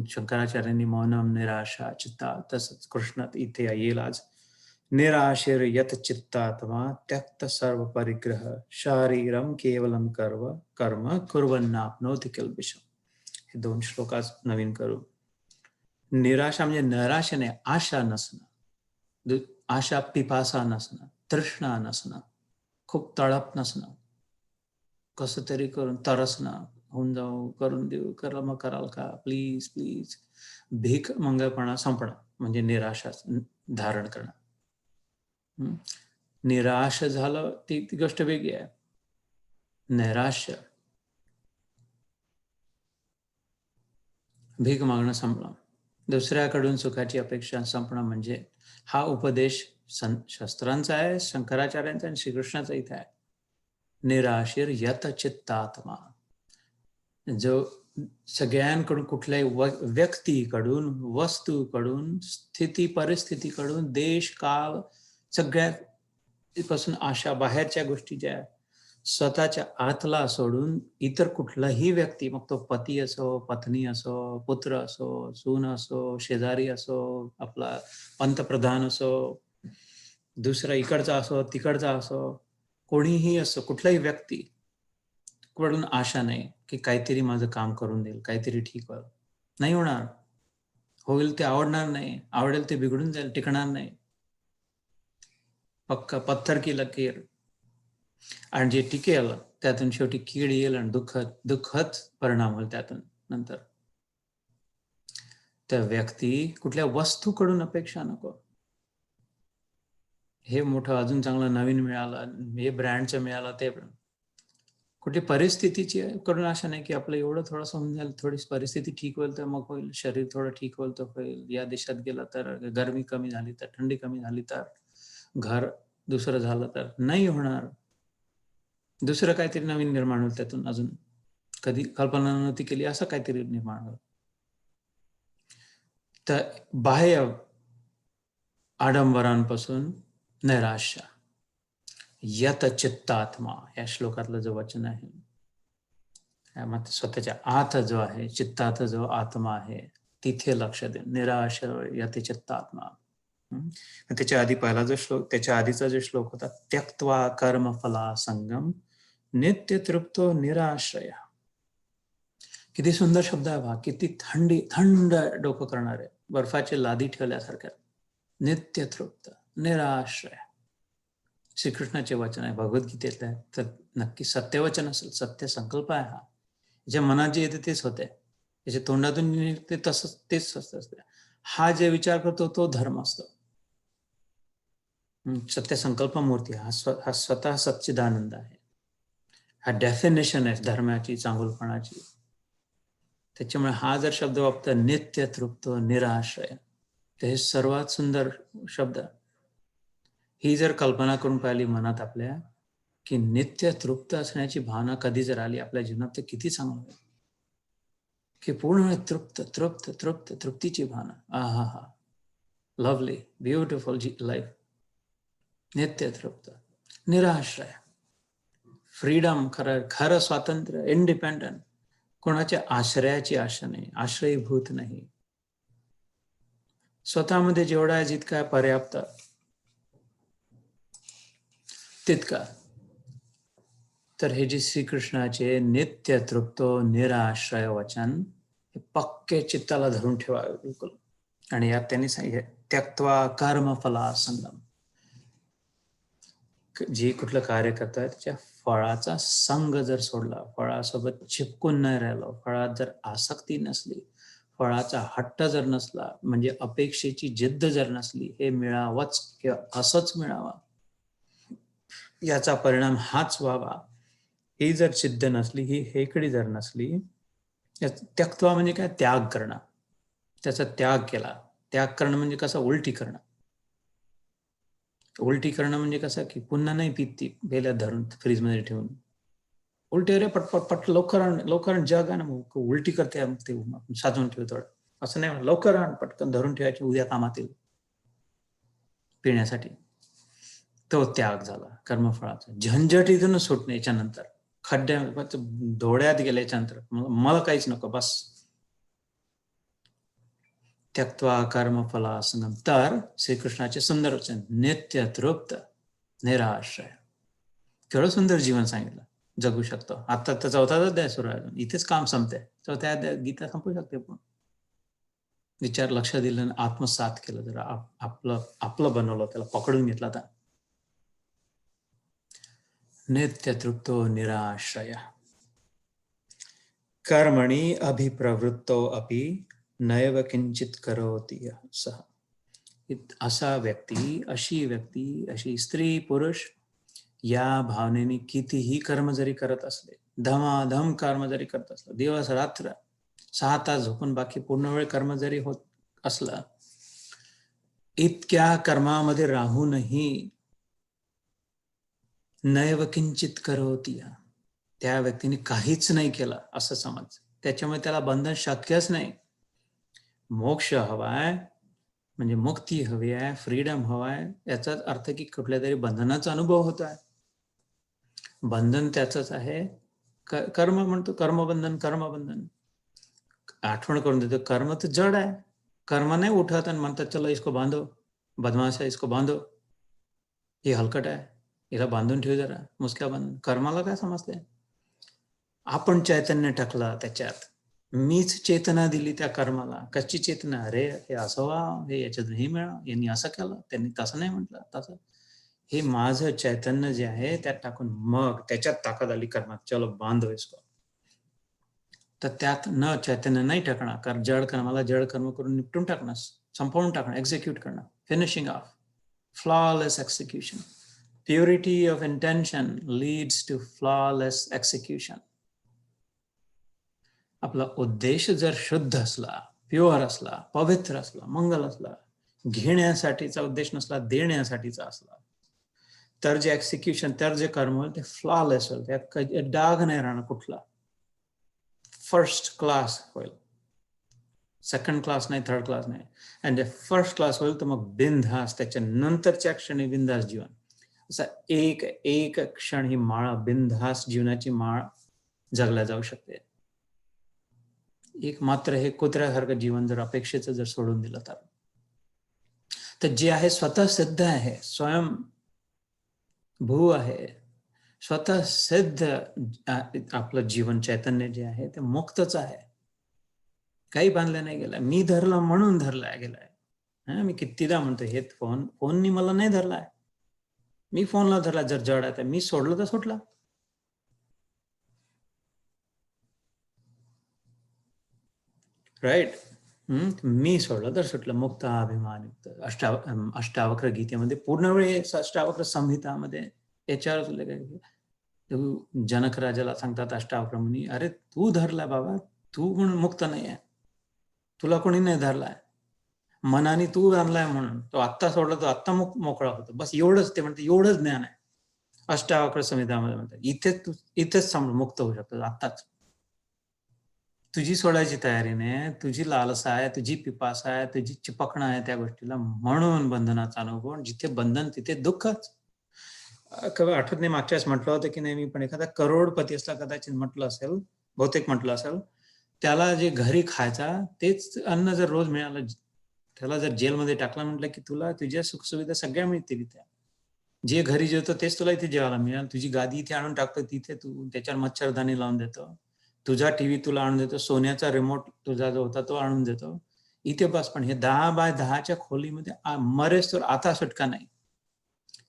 S1: शंकराचार्यांनी मौनम निराशा चित्ता, तसंच कृष्णात इथे येईल आज. निराशीर यत चित्तात्मा त्यक्त सर्व परिग्रह शारीरम केवलम कर्म कुर्वन्नाप्नोति किल्बिषम्. हे 2 श्लोक आज नवीन करू. निराशा म्हणजे निराशा नाही, आशा नसणं, आशा पिपासा नसणं, तृष्णा नसणं, खूप तळप नसणं, कसं तरी करून तरसणं, होऊन जाऊ, करून देऊ, कर्म कराल का, प्लीज प्लीज, भीक मंगळपणा संपणं म्हणजे निराशा धारण करणं. निराश झालं ती गोष्ट वेगळी आहे. नैराश्य, भीक मागणं संपणं, दुसऱ्याकडून सुखाची अपेक्षा संपणं म्हणजे हा उपदेश शास्त्रांचा आहे, शंकराचार्यांचा आणि श्रीकृष्णाचा इथे आहे. निराशीर यत चित्तात्मा, जो सगळ्यांकडून, कुठल्याही व्यक्तीकडून, वस्तूकडून, स्थिती परिस्थितीकडून, देश काळ सगळ्यापासून आशा, बाहेरच्या गोष्टी ज्या स्वतःच्या आतला सोडून इतर कुठलाही व्यक्ती, मग तो पती असो, पत्नी असो, पुत्र असो, सून असो, शेजारी असो, आपला पंतप्रधान असो, दुसरा इकडचा असो, तिकडचा असो, कोणीही असो, कुठलाही व्यक्ती कडून आशा नाही की काहीतरी माझं काम करून देईल, काहीतरी ठीक होईल. नाही होणार. होईल ते आवडणार नाही, आवडेल ते बिघडून जाईल, टिकणार नाही. पक्का पत्थर की लकीर. आणि जे टिकेल त्यातून शेवटी कीड येईल आणि दुःखद परिणाम होईल त्यातून नंतर. त्या व्यक्ती कुठल्या वस्तूकडून अपेक्षा नको. हे मोठं अजून चांगलं नवीन मिळालं, हे ब्रँडचं मिळालं, ते कुठली परिस्थितीची कडून आशा नाही की आपलं एवढं थोडंसं होऊन जाईल, थोडी परिस्थिती ठीक होईल तर मग होईल, शरीर थोडं ठीक होईल तर होईल, या देशात गेला तर, गरमी कमी झाली तर, थंडी कमी झाली तर, घर दुसरं झालं तर, नाही होणार. दुसरं काहीतरी नवीन निर्माण होईल त्यातून, अजून कधी कल्पना नव्हती केली असं काहीतरी निर्माण होईल. तर बाह्य आडंबरांपासून नैराश्य, यत चित्तात्मा या श्लोकातलं जो वचन आहे, मग स्वतःच्या आत जो आहे, चित्तात जो आत्मा आहे तिथे लक्ष दे. निराश यत चित्तात्मा. त्याच्या आधी पहिला जो श्लोक, त्याच्या आधीचा जो श्लोक होता त्यक्त्वा कर्मफला संगम नित्य तृप्तो निराश्रय. किती सुंदर शब्द आहे बा, किती थंड डोकं करणार आहे, बर्फाची लादी ठेवल्यासारख्या. नित्य तृप्त निराश्रय श्रीकृष्णाचे वचन आहे, भगवद्गीतेतलं आहे. तर नक्की सत्यवचन असेल, सत्य संकल्प आहे हा. ज्या मनात जे येते तेच होते, त्याच्या तोंडातून निघते तसंच तेच असते. हा जे विचार करतो तो धर्म असतो. सत्य संकल्प मूर्ती हा स्वतः सच्चिदानंद आहे. हा डेफिनेशन आहे धर्माची, चांगुलपणाची. त्याच्यामुळे हा जर शब्द वापरता नित्य तृप्त निराश्रय, तर हे सर्वात सुंदर शब्द. ही जर कल्पना करून पाहिली मनात आपल्या की नित्य तृप्त असण्याची भावना कधी जर आली आपल्या जीवनात, तर किती चांगलं होईल की पूर्ण तृप्त तृप्त तृप्त तृप्तीची भावना. आहा हा, लवली ब्युटिफुल लाईफ. नित्य तृप्त निराश्रय, फ्रीडम, खरं स्वातंत्र्य, इंडिपेंडंट, कोणाच्या आश्रयाची आशा नाही, आश्रयभूत नाही. स्वतःमध्ये जेवढा आहे, जितका पर्याप्त तितका. तर हे जे श्रीकृष्णाचे नित्य तृप्तो निराश्रय वचन हे पक्के चित्ताला धरून ठेवावे बिलकुल. आणि यात त्यांनी सांगितले त्यक्त्वा कर्मफला संगम. जे कुठलं कार्य करताय त्याच्या फळाचा संग जर सोडला, फळासोबत चिपकून नाही राहिलो, फळात जर आसक्ती नसली, फळाचा हट्ट जर नसला, म्हणजे अपेक्षेची जिद्द जर नसली, हे मिळावंच किंवा असंच मिळावा, याचा परिणाम हाच व्हावा, ही जर सिद्ध नसली, ही हेकडी जर नसली, त्यक्त्वा म्हणजे काय, त्याग करणं. त्याचा त्याग केला. त्याग करणं म्हणजे कसं, उलटी करणं. उलटी करणं म्हणजे कसं की पुन्हा नाही पित ती, बेल्या धरून फ्रीजमध्ये ठेवून. उलटे रे पट पट पट लवकर आण, लवकर आण, जग आहे ना, मग उलटी करते मग ते साजून ठेव थोडं, असं नाही, लवकर आण, पटकन धरून ठेवायचे, उद्या कामात येईल पिण्यासाठी. तो त्याग झाला कर्मफळाचा. झंझटीतून सुटण्याच्या नंतर, खड्ड्यात धोड्यात गेल्याच्या नंतर मला काहीच नको, बस. त्यक्त्वा कर्मफला संगम. तर श्रीकृष्णाचे सुंदर वचन, नित्य तृप्त निराश्रय, केवढं सुंदर जीवन सांगितलं, जगू शकतो. आता तर 4था अध्याय सुरू आहे, इथेच काम संपते. 4थ्या अध्यायात गीता संपू शकते. पण विचार लक्ष दिलं, आत्मसात केलं, जर आपलं बनवलं, त्याला पकडून घेतला, तर नित्य तृप्तो निराश्रय, कर्मणी अभिप्रवृत्तो अपि नैव किंचित करोति सः. असा व्यक्ती, अशी व्यक्ती, अशी स्त्री पुरुष या भावनेने कितीही कर्म जरी करत असले, धमाधम कर्म जरी करत असलं, दिवस रात्र 6 तास झोपून बाकी पूर्ण वेळ कर्म जरी होत असलं, इतक्या कर्मामध्ये राहूनही नैव किंचित करोति, त्या व्यक्तीने काहीच नाही केलं असं समज, त्याच्यामुळे त्याला बंधन शक्यच नाही. मोक्ष हवाय म्हणजे मुक्ती हवी आहे, फ्रीडम हवाय, याचाच अर्थ की कुठल्या तरी बंधनाचा अनुभव होत आहे. बंधन त्याचंच आहे. कर्म म्हणतो कर्मबंधन, कर्मबंधन आठवण करून देतो, कर्म तर जड आहे. कर्म नाही उठत आणि म्हणतात चलो इसको बांधो, बदमाश आहे इसको बांधो, हे हलकट आहे, हिला बांधून ठेव जरा, मुसक्या बांधून. कर्माला काय समजते? आपण चैतन्य टाकला त्याच्यात, मीच चेतना दिली त्या कर्माला. कशी चेतना? अरे हे असं व्हा, हे याच्यात हे मिळा, यांनी असं केलं, त्यांनी तसं नाही म्हटलं, तसं. हे माझं चैतन्य जे आहे त्यात टाकून मग त्याच्यात ताकद आली कर्मात, चलो बांधो इसको. तर त्यात न चैतन्य नाही टाकणार, कारण जड कर्माला जड कर्म करून निपटून टाकणार, संपवून टाकणार, एक्झिक्यूट करणार, finishing off, flawless execution. Purity of intention leads to flawless execution. आपला उद्देश जर शुद्ध असला, प्युअर असला, पवित्र असला, मंगल असला, घेण्यासाठीचा उद्देश नसला, देण्यासाठीचा असला, तर जे एक्झिक्युशन, तर जे कर्म होईल ते फ्लॉलेस होईल, त्यात डाग नाही राहणार कुठला. फर्स्ट क्लास होईल, सेकंड क्लास नाही, थर्ड क्लास नाही. आणि जे फर्स्ट क्लास होईल तर मग बिनधास, त्याच्या नंतरच्या क्षणी बिनधास जीवन. असा एक एक क्षण ही माळ, बिनधास जीवनाची माळ जगल्या जाऊ शकते. एक मात्र हे कुत्र्यासारखं जीवन जर अपेक्षेचं जर सोडून दिलं तर जे आहे स्वतः सिद्ध आहे, स्वयं भू आहे, स्वतः सिद्ध आपलं जीवन चैतन्य जे आहे ते मुक्तच आहे, काही बांधलं नाही गेलं. मी धरला म्हणून धरला गेलाय. मी कितीदा म्हणतो, हे फोननी मला नाही धरलाय, मी फोनला धरला. जर जड आहे तर मी सोडलं तर सुटला. राईट. मी सोडलं तर सुटलं. मुक्त अभिमानयुक्त. अष्टावक्र गीतेमध्ये पूर्ण वेळ अष्टावक्र संहितामध्ये याच्यावर उल्लेख आहे. जनक राजाला सांगतात अष्टावक्र मुनी, अरे तू धरला बाबा, तू म्हणून मुक्त नाही आहे, तुला कोणी नाही धरलाय, मनाने तू धरलाय म्हणून तो आत्ता सोडला, तो आत्ता मोकळा होतो. बस एवढंच ते म्हणते, एवढंच ज्ञान आहे अष्टावक्र संहितामध्ये म्हणतात. इथेच मुक्त होऊ शकतो आत्ताच. तुझी सोडायची तयारी नाही, तुझी लालसा आहे, तुझी पिपासा आहे, तुझी चिपकणं आहे त्या गोष्टीला, म्हणून बंधनाचा अनुभव. जिथे बंधन तिथे दुःखच. आठवत नाही मागच्या वेळेस म्हटलं होतं की नाही मी, पण एखादा करोडपती असला कदाचित म्हटलं असेल, बहुतेक म्हटलं असेल, त्याला जे घरी खायचा तेच अन्न जर रोज मिळालं, त्याला जर जेलमध्ये टाकलं, म्हटलं की तुला तुझ्या सुखसुविधा सगळ्या मिळतील इथे, जे घरी जेवतो तेच तुला इथे जेवायला मिळेल. तुझी गादी इथे आणून टाकतो, तिथे तू त्याच्यावर मच्छरदाणी लावून देतो, तुझा टीव्ही तुला आणून देतो, सोन्याचा रिमोट तुझा जो होता तो आणून देतो इथे. बस. पण हे 10 बाय 10च्या खोलीमध्ये मरेस तर आता सुटका नाही.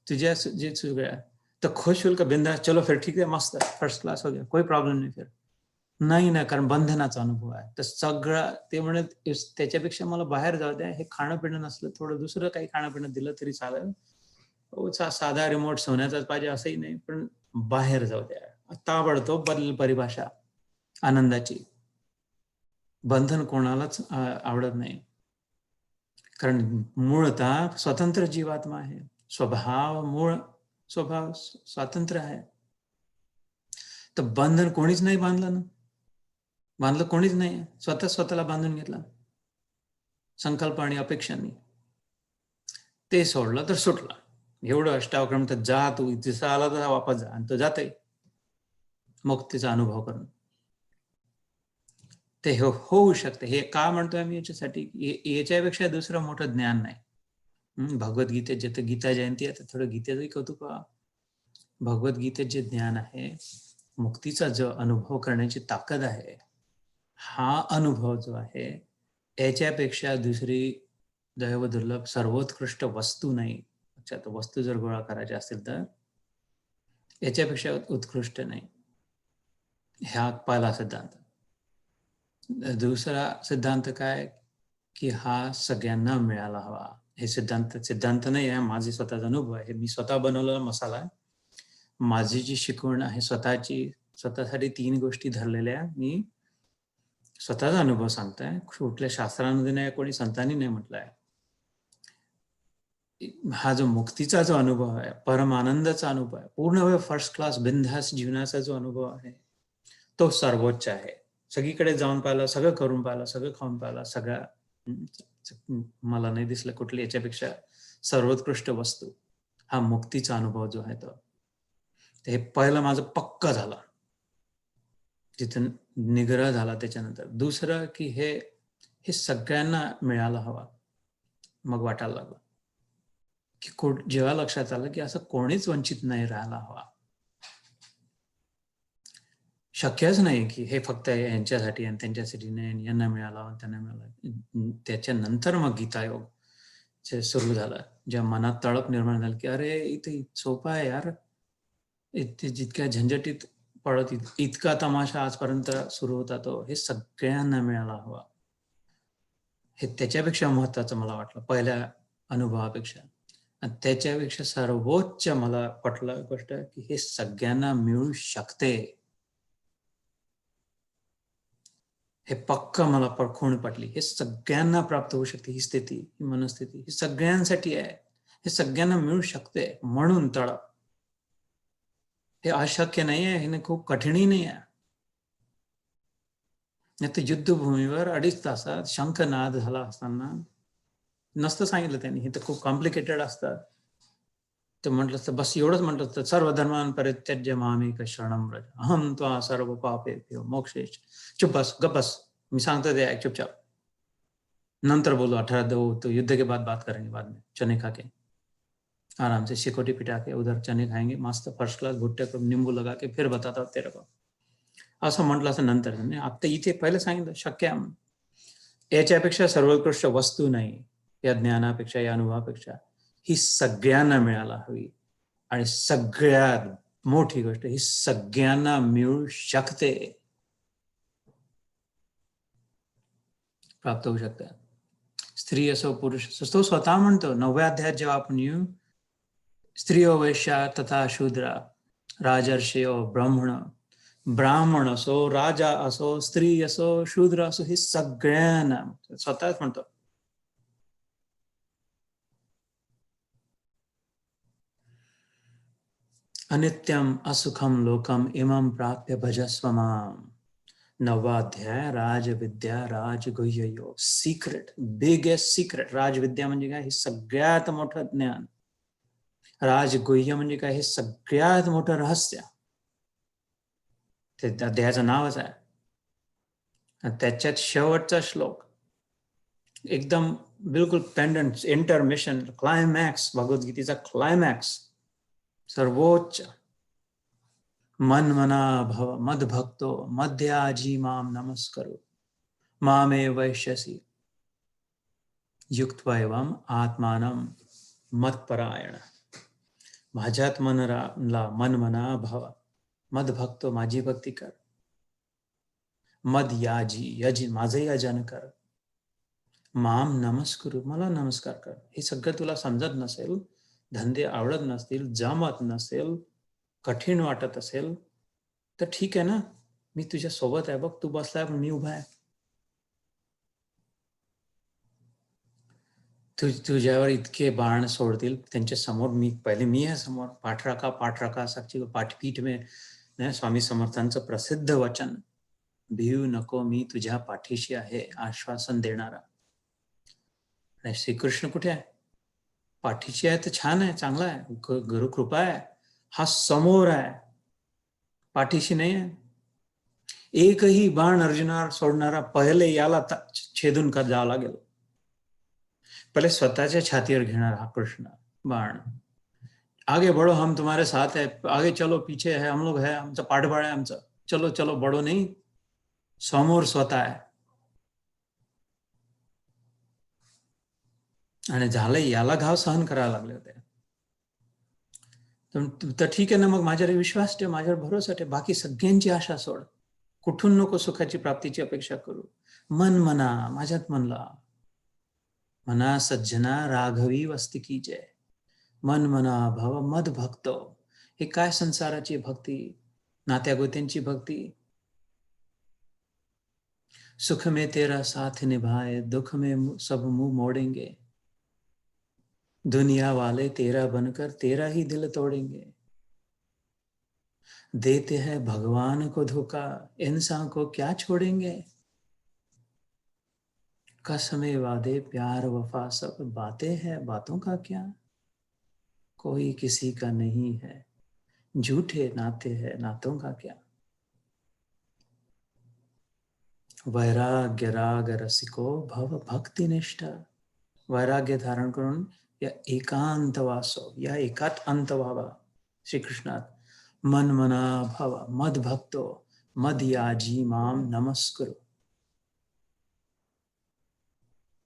S1: तुझ्या जे सगळ्या तर खुश होईल का? बिंदास, चलो फिर ठीक आहे, मस्त, फर्स्ट क्लास हो गया, कोई प्रॉब्लेम नाही. फिर नाही ना, कारण बंधनाचा अनुभव आहे. तर सगळं ते म्हणत, त्याच्यापेक्षा मला बाहेर जाऊ द्या, हे खाणं पिणं नसलं, थोडं दुसरं काही खाणं पिणं दिलं तरी चालेल, साधा रिमोट सोन्याचाच पाहिजे असंही नाही, पण बाहेर जाऊ द्या. ताबडतोब बदल परिभाषा आनंदाची. बंधन कोणालाच आवडत नाही, कारण मूळतः स्वतंत्र जीवात्मा आहे, मूळ स्वभाव स्वातंत्र्य आहे. तर बंधन कोणीच नाही बांधलं ना, बांधलं कोणीच नाही, स्वतः स्वतःला बांधून घेतला संकल्प आणि अपेक्षांनी. ते सोडलं तर सुटला. एवढं अष्टावक्र म्हणतात, जा तू जसा आला तसा वापस जा, आणि तो जाते मुक्तीचा अनुभव करून. ते होऊ शकते. हे का म्हणतोय आम्ही याच्यासाठी, याच्यापेक्षा दुसरं मोठं ज्ञान नाही. भगवद्गीतेत जे गीता जयंती आहे, थोडं गीतेचंही कौतुक व्हा. भगवद्गीतेत जे ज्ञान आहे, मुक्तीचा जो अनुभव करण्याची ताकद आहे, हा अनुभव जो आहे याच्यापेक्षा दुसरी दैव दुर्लभ सर्वोत्कृष्ट वस्तू नाही. अच्छा, तो वस्तू जर गोळा करायच्या असतील तर याच्यापेक्षा उत्कृष्ट नाही. हा पहिला सिद्धांत. दुसरा सिद्धांत काय, की हा सगळ्यांना मिळायला हवा. हे सिद्धांत नाही आहे, माझे स्वतःचा अनुभव आहे. मी स्वतः बनवलेला मसाला आहे. माझी जी शिकवण आहे स्वतःसाठी 3 गोष्टी धरलेल्या मी स्वतःचा अनुभव सांगताय. कुठल्या शास्त्रांमध्ये नाही, कोणी संतांनी नाही म्हटलंय. हा जो मुक्तीचा जो अनुभव आहे, परम आनंदाचा अनुभव आहे, पूर्ण फर्स्ट क्लास बिनधास्त जीवनाचा जो अनुभव आहे, तो सर्वोच्च आहे. सगळीकडे जाऊन पाहिलं, सगळं करून पाहिलं, सगळं खाऊन पाहिलं, मला नाही दिसलं कुठली याच्यापेक्षा सर्वोत्कृष्ट वस्तू हा मुक्तीचा अनुभव जो आहे तो. हे पहिलं माझं पक्क झालं, तिथून निग्रह झाला. त्याच्यानंतर दुसरं, की हे सगळ्यांना मिळायला हवा. मग वाटायला लागलं की जेव्हा लक्षात आलं की असं कोणीच वंचित नाही राहायला हवा. शक्यच नाही की हे फक्त यांच्यासाठी आणि त्यांच्यासाठी नाही, यांना मिळाला त्यांना मिळाला. त्याच्यानंतर मग गीतायोग जे सुरू झालं, जेव्हा मनात तळप निर्माण झालं की अरे इथे सोपं आहे यार, इथे जितक्या झंझटीत पडत इतका तमाशा आजपर्यंत सुरू होता तो हे सगळ्यांना मिळायला हवा. हे त्याच्यापेक्षा महत्वाचं मला वाटलं पहिल्या अनुभवापेक्षा. आणि त्याच्यापेक्षा सर्वोच्च मला पटलं गोष्ट की हे सगळ्यांना मिळू शकते. हे पक्क मला परखून पटली. हे सगळ्यांना प्राप्त होऊ शकते ही स्थिती, ही मनस्थिती ही सगळ्यांसाठी आहे. हे सगळ्यांना मिळू शकते म्हणून तळप. हे अशक्य नाही आहे, हे खूप कठीणही नाही आहे. नाही तर युद्धभूमीवर 2.5 तासात शंखनाद झाला असताना नसतं सांगितलं त्यांनी, हे तर खूप कॉम्प्लिकेटेड असतात. तर म्हटलं असतं बस एवढंच म्हटलं असतं, सर्व धर्मान परित्यज्य मामेक शरणं व्रज अहम त्वा सर्व पापेभ्यो मोक्षयिष्यामि. चुप बस, गप बस, मी सांगतो ते ऐक चुपचाप, नंतर बोलो 18 तो युद्ध के बाद बात करेंगे, बाद में चने खा के आराम से सिकोटी पिटा के उधर चने खाएंगे मस्त फर्स्ट क्लास, भुट्टे को नींबू लगा के फिर बताता तेरे को, असं म्हटलं असं नंतर. आता इथे पहिलं सांगितलं शक्य याच्यापेक्षा सर्वोत्कृष्ट वस्तू नाही, या ज्ञानापेक्षा या अनुभवापेक्षा ही सगळ्यांना मिळायला हवी. आणि सगळ्यात मोठी गोष्ट ही सगळ्यांना मिळू शकते, प्राप्त होऊ शकते. स्त्री असो पुरुष असो. तो स्वतः म्हणतो 9व्या अध्यायात जेव्हा आपण येऊ, स्त्रियो वैश्या तथा शूद्रा राजर्षयो ब्राह्मण असो, राजा असो, स्त्री असो, शूद्र असो, हे सगळ्यांना स्वतःच म्हणतो. अनित्यम असुखम लोकम इमं प्राप्य भजस्व माम. 9वा अध्याय राजविद्या राजगुह्य योग. Secret, biggest secret. राजविद्या म्हणजे काय, हे सगळ्यात मोठं ज्ञान. राजगुह्य म्हणजे काय, हे सगळ्यात मोठं रहस्य. ते अध्यायाचं नावच आहे. त्याच्यात शेवटचा श्लोक एकदम बिलकुल पेंडंट, इंटरमिशन, क्लायमॅक्स, भगवद्गीतेचा क्लायमॅक्स, सर्वोच्च. मन मना भव मद भक्तो मध्याजी माम नमस्करो मामे वैश्यसी युक्त्वा एवं आत्मानं मत्परायण. माझ्यात मन मना भव, मद भक्तो माझी भक्ती कर, मद याजी माझे याजन कर, माम नमस्करू मला नमस्कार कर. हे सगळं तुला समजत नसेल, धंदे आवडत नसतील, जमत नसेल, कठीण वाटत असेल तर ठीक आहे ना, मी तुझ्या सोबत आहे बघ, तू बसलाय पण मी उभा आहे. तुझ्यावर इतके बाण सोडतील त्यांच्या समोर मी आहे समोर. पाठ रखा साक्षी को पाठपीठ में स्वामी समर्थांचं प्रसिद्ध वचन, भिऊ नको मी तुझ्या पाठीशी आहे, आश्वासन देणारा. श्रीकृष्ण कुठे आहे? पाठीशी आहे तर छान आहे, चांगला आहे, गुरु कृपा आहे. हा समोर आहे, पाठीशी नाही आहे. एकही बाण अर्जुनावर सोडणारा पहिले याला छेदून का जावं लागेल. पहिले स्वतःच्या छातीवर घेणार हा कृष्ण बाण. आगे बढ़ो, हम तुम्हारे साथ है, आगे चलो, पीछे है हम लोग, है आमचं पाठबळ आहे आमचं, चलो चलो बडो नाही, समोर स्वतः आहे. आणि झालंय, याला घाव सहन करायला लागले होते. तर ठीक आहे ना, मग माझ्यावर विश्वास ठेव, माझ्यावर भरोसा ठेव, बाकी सगळ्यांची आशा सोड, कुठून नको सुखाची प्राप्तीची अपेक्षा करू. मन म्हणा, माझ्यात म्हणला, म्हणा सज्जना राघवी वस्ती की जय. मन म्हणा भव मद भक्त. हे काय संसाराची भक्ती, नात्यागोत्यांची भक्ती. सुख में तेरा साथ निभाए, दुख में सब मुंह मोड़ेंगे, दुनिया वाले तेरा बनकर तेरा ही दिल तोड़ेंगे. देते हैं भगवान को धोखा, इंसान को क्या छोड़ेंगे. कसमें वादे प्यार वफा सब बातें हैं, बातों का क्या. कोई किसी का नहीं है, झूठे नाते हैं, नातों का क्या. वैराग्य राग रसिको भव भक्ति निष्ठा. वैराग्य धारण करून या एकांत वासो, या एकात अंत व्हावा श्रीकृष्णात. मन मना भावा मद भक्तो मद याजी माम नमस्कुरु.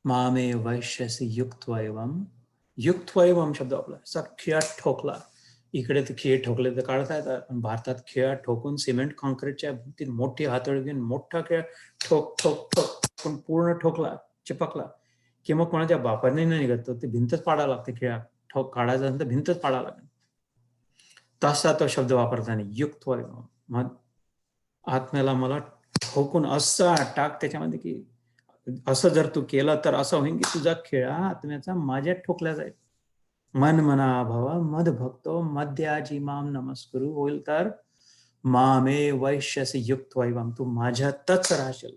S1: मामे वैश्यसी युक्त्वैवम. युक्त्वैवम शब्द आपला खिळा ठोकला. इकडे तर खिळे ठोकले तर काढता येतात, पण भारतात खिळा ठोकून सिमेंट कॉन्क्रीटच्या भिंतीत मोठी हातोडी घेऊन मोठा खिळा ठोक ठोक ठोक पण पूर्ण ठोकला, चिपकला की मग कोणाच्या बापाने नाही निघत, ते भिंतच पाडावं लागते. खिळा ठोक काढायचा नंतर भिंतच पाडावं लागेल. तसा तो शब्द वापरताना युक्त्वैवम, मग आत्म्याला मला ठोकून असा टाक त्याच्यामध्ये की असं जर तू केलं तर असं होईल की तुझा खिळा आत्म्याचा माझ्यात ठोकला जाईल. मन मना भवा मद भक्तो मद्याजी माम नमस्कुरु होईल तर मामे वैश्यसी युक्त्वैवम, तू माझ्यातच राहशील.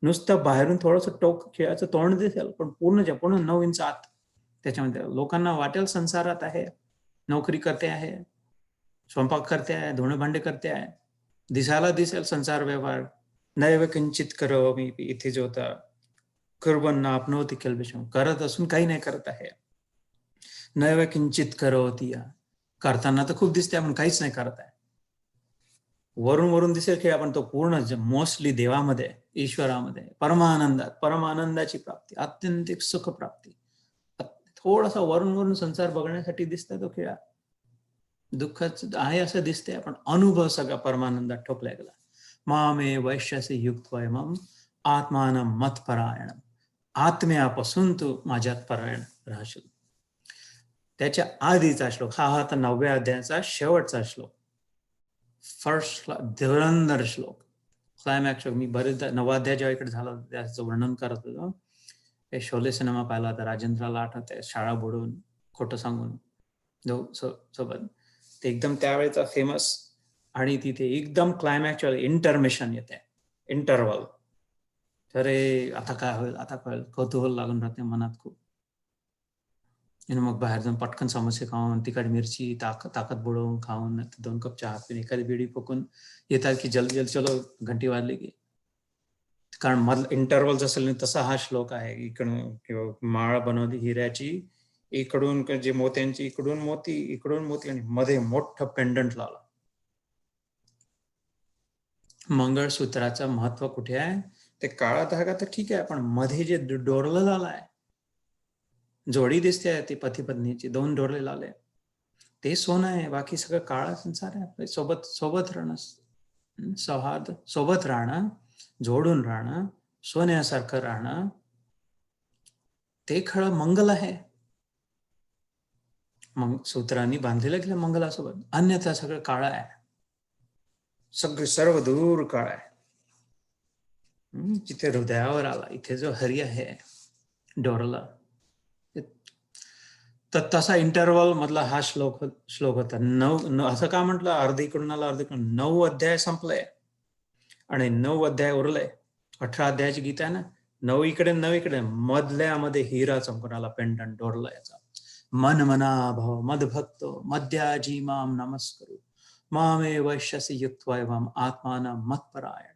S1: नुसतं बाहेरून थोडस टोक खिळाचं तोंड दिसेल, पण पूर्ण 9 इंच आत त्याच्यामध्ये लोकांना वाटेल संसारात आहे, नोकरी करते आहे, स्वयंपाक करते आहे, धुणं भांडे करते आहे, दिसायला दिसेल संसार व्यवहार. नैव किंचित करोमि इथे जो होता कुर्वन् आपनोति किल्बिषम्, करत असून काही नाही करत आहे. नैव किंचित करोति, करताना तर खूप दिसते आपण काहीच नाही करत आहे. वरून दिसेल की आपण तो पूर्ण मोस्टली देवामध्ये, ईश्वरामध्ये, परमानंदाची प्राप्ती, आत्यंतिक सुख प्राप्ती. थोडासा वरून संसार बघण्यासाठी दिसतोय तो खेळा, दुःखच आहे असं दिसतंय, पण अनुभव सगळा परमानंदात ठोकला गेला. मामे वैश्यसी युक्त्वैवम आत्मानं मत्परायणम, आत्म्यापासून तू माझ्यात परायण राहशील. त्याच्या आधीचा श्लोक हा आता 9व्या अध्यायाचा शेवटचा श्लोक, फर्स्ट धुरंधर श्लोक, क्लायमॅक्स. मी बरेचदा 9वा अध्याय जेव्हा इकडे झाला त्याचं वर्णन करत होतो, हे शोले सिनेमा पाहिला होता, राजेंद्रला आठवत आहे, शाळा बुडून खोटं सांगून सोबत, ते एकदम त्यावेळेचा फेमस. आणि तिथे एकदम क्लायमॅक्स इंटरमिशन येते, इंटरवल. अरे आता काय होईल, आता काय होईल, कौतूहल लागून राहते मनात खूप. आणि मग बाहेर जाऊन पटकन समोसे खाऊन, तिखट मिरची ताकद बुडवून खाऊन, 2 कप चहा पिऊन, एखादी बिडी फुकून येतात की जल्दी चलो, घंटी वाजली की. कारण मधलं इंटरवल असेल नाही तसा हा श्लोक आहे. इकडून किंवा माळ बनवली हिऱ्याची, इकडून जे मोत्यांची, इकडून मोती आणि मध्ये मोठं पेंडंट लावला. मंगळसूत्राचं महत्व कुठे आहे, ते काळा धागा तर ठीक आहे, पण मध्ये जे डोरलं लावलंय, जोडी दिसते ती पती पत्नीची, 2 डोरले लावले, ते सोनं आहे, बाकी सगळं काळा संसार आहे. सोबत राहणं, सौहार्द, सोबत राहणं, जोडून राहणं, सोन्यासारखं राहणं, ते खरं मंगल आहे. मग सूत्रांनी बांधलेलं गेलं मंगलासोबत, अन्यथा सगळं काळा आहे, सर्व दूर काळ आहे. जिथे हृदयावर आला, इथे जो हरी आहे डोरला, तर तसा इंटरव्हल मधला हा श्लोक होता. 9 असं का म्हटलं, अर्धी कुणाला अर्धी 9 अध्याय संपलंय आणि 9 अध्याय उरलंय. 18 अध्यायाची गीता आहे ना, 9 इकडे 9 इकडे, मधल्यामध्ये हिरा चमकुनाला पेंडंट डोरला याचा. मन मना भव मदभक्तो मद्याजी माम नमस्करू मामे वैश्यसी युक्त्वा एवं आत्मान मत्परायण.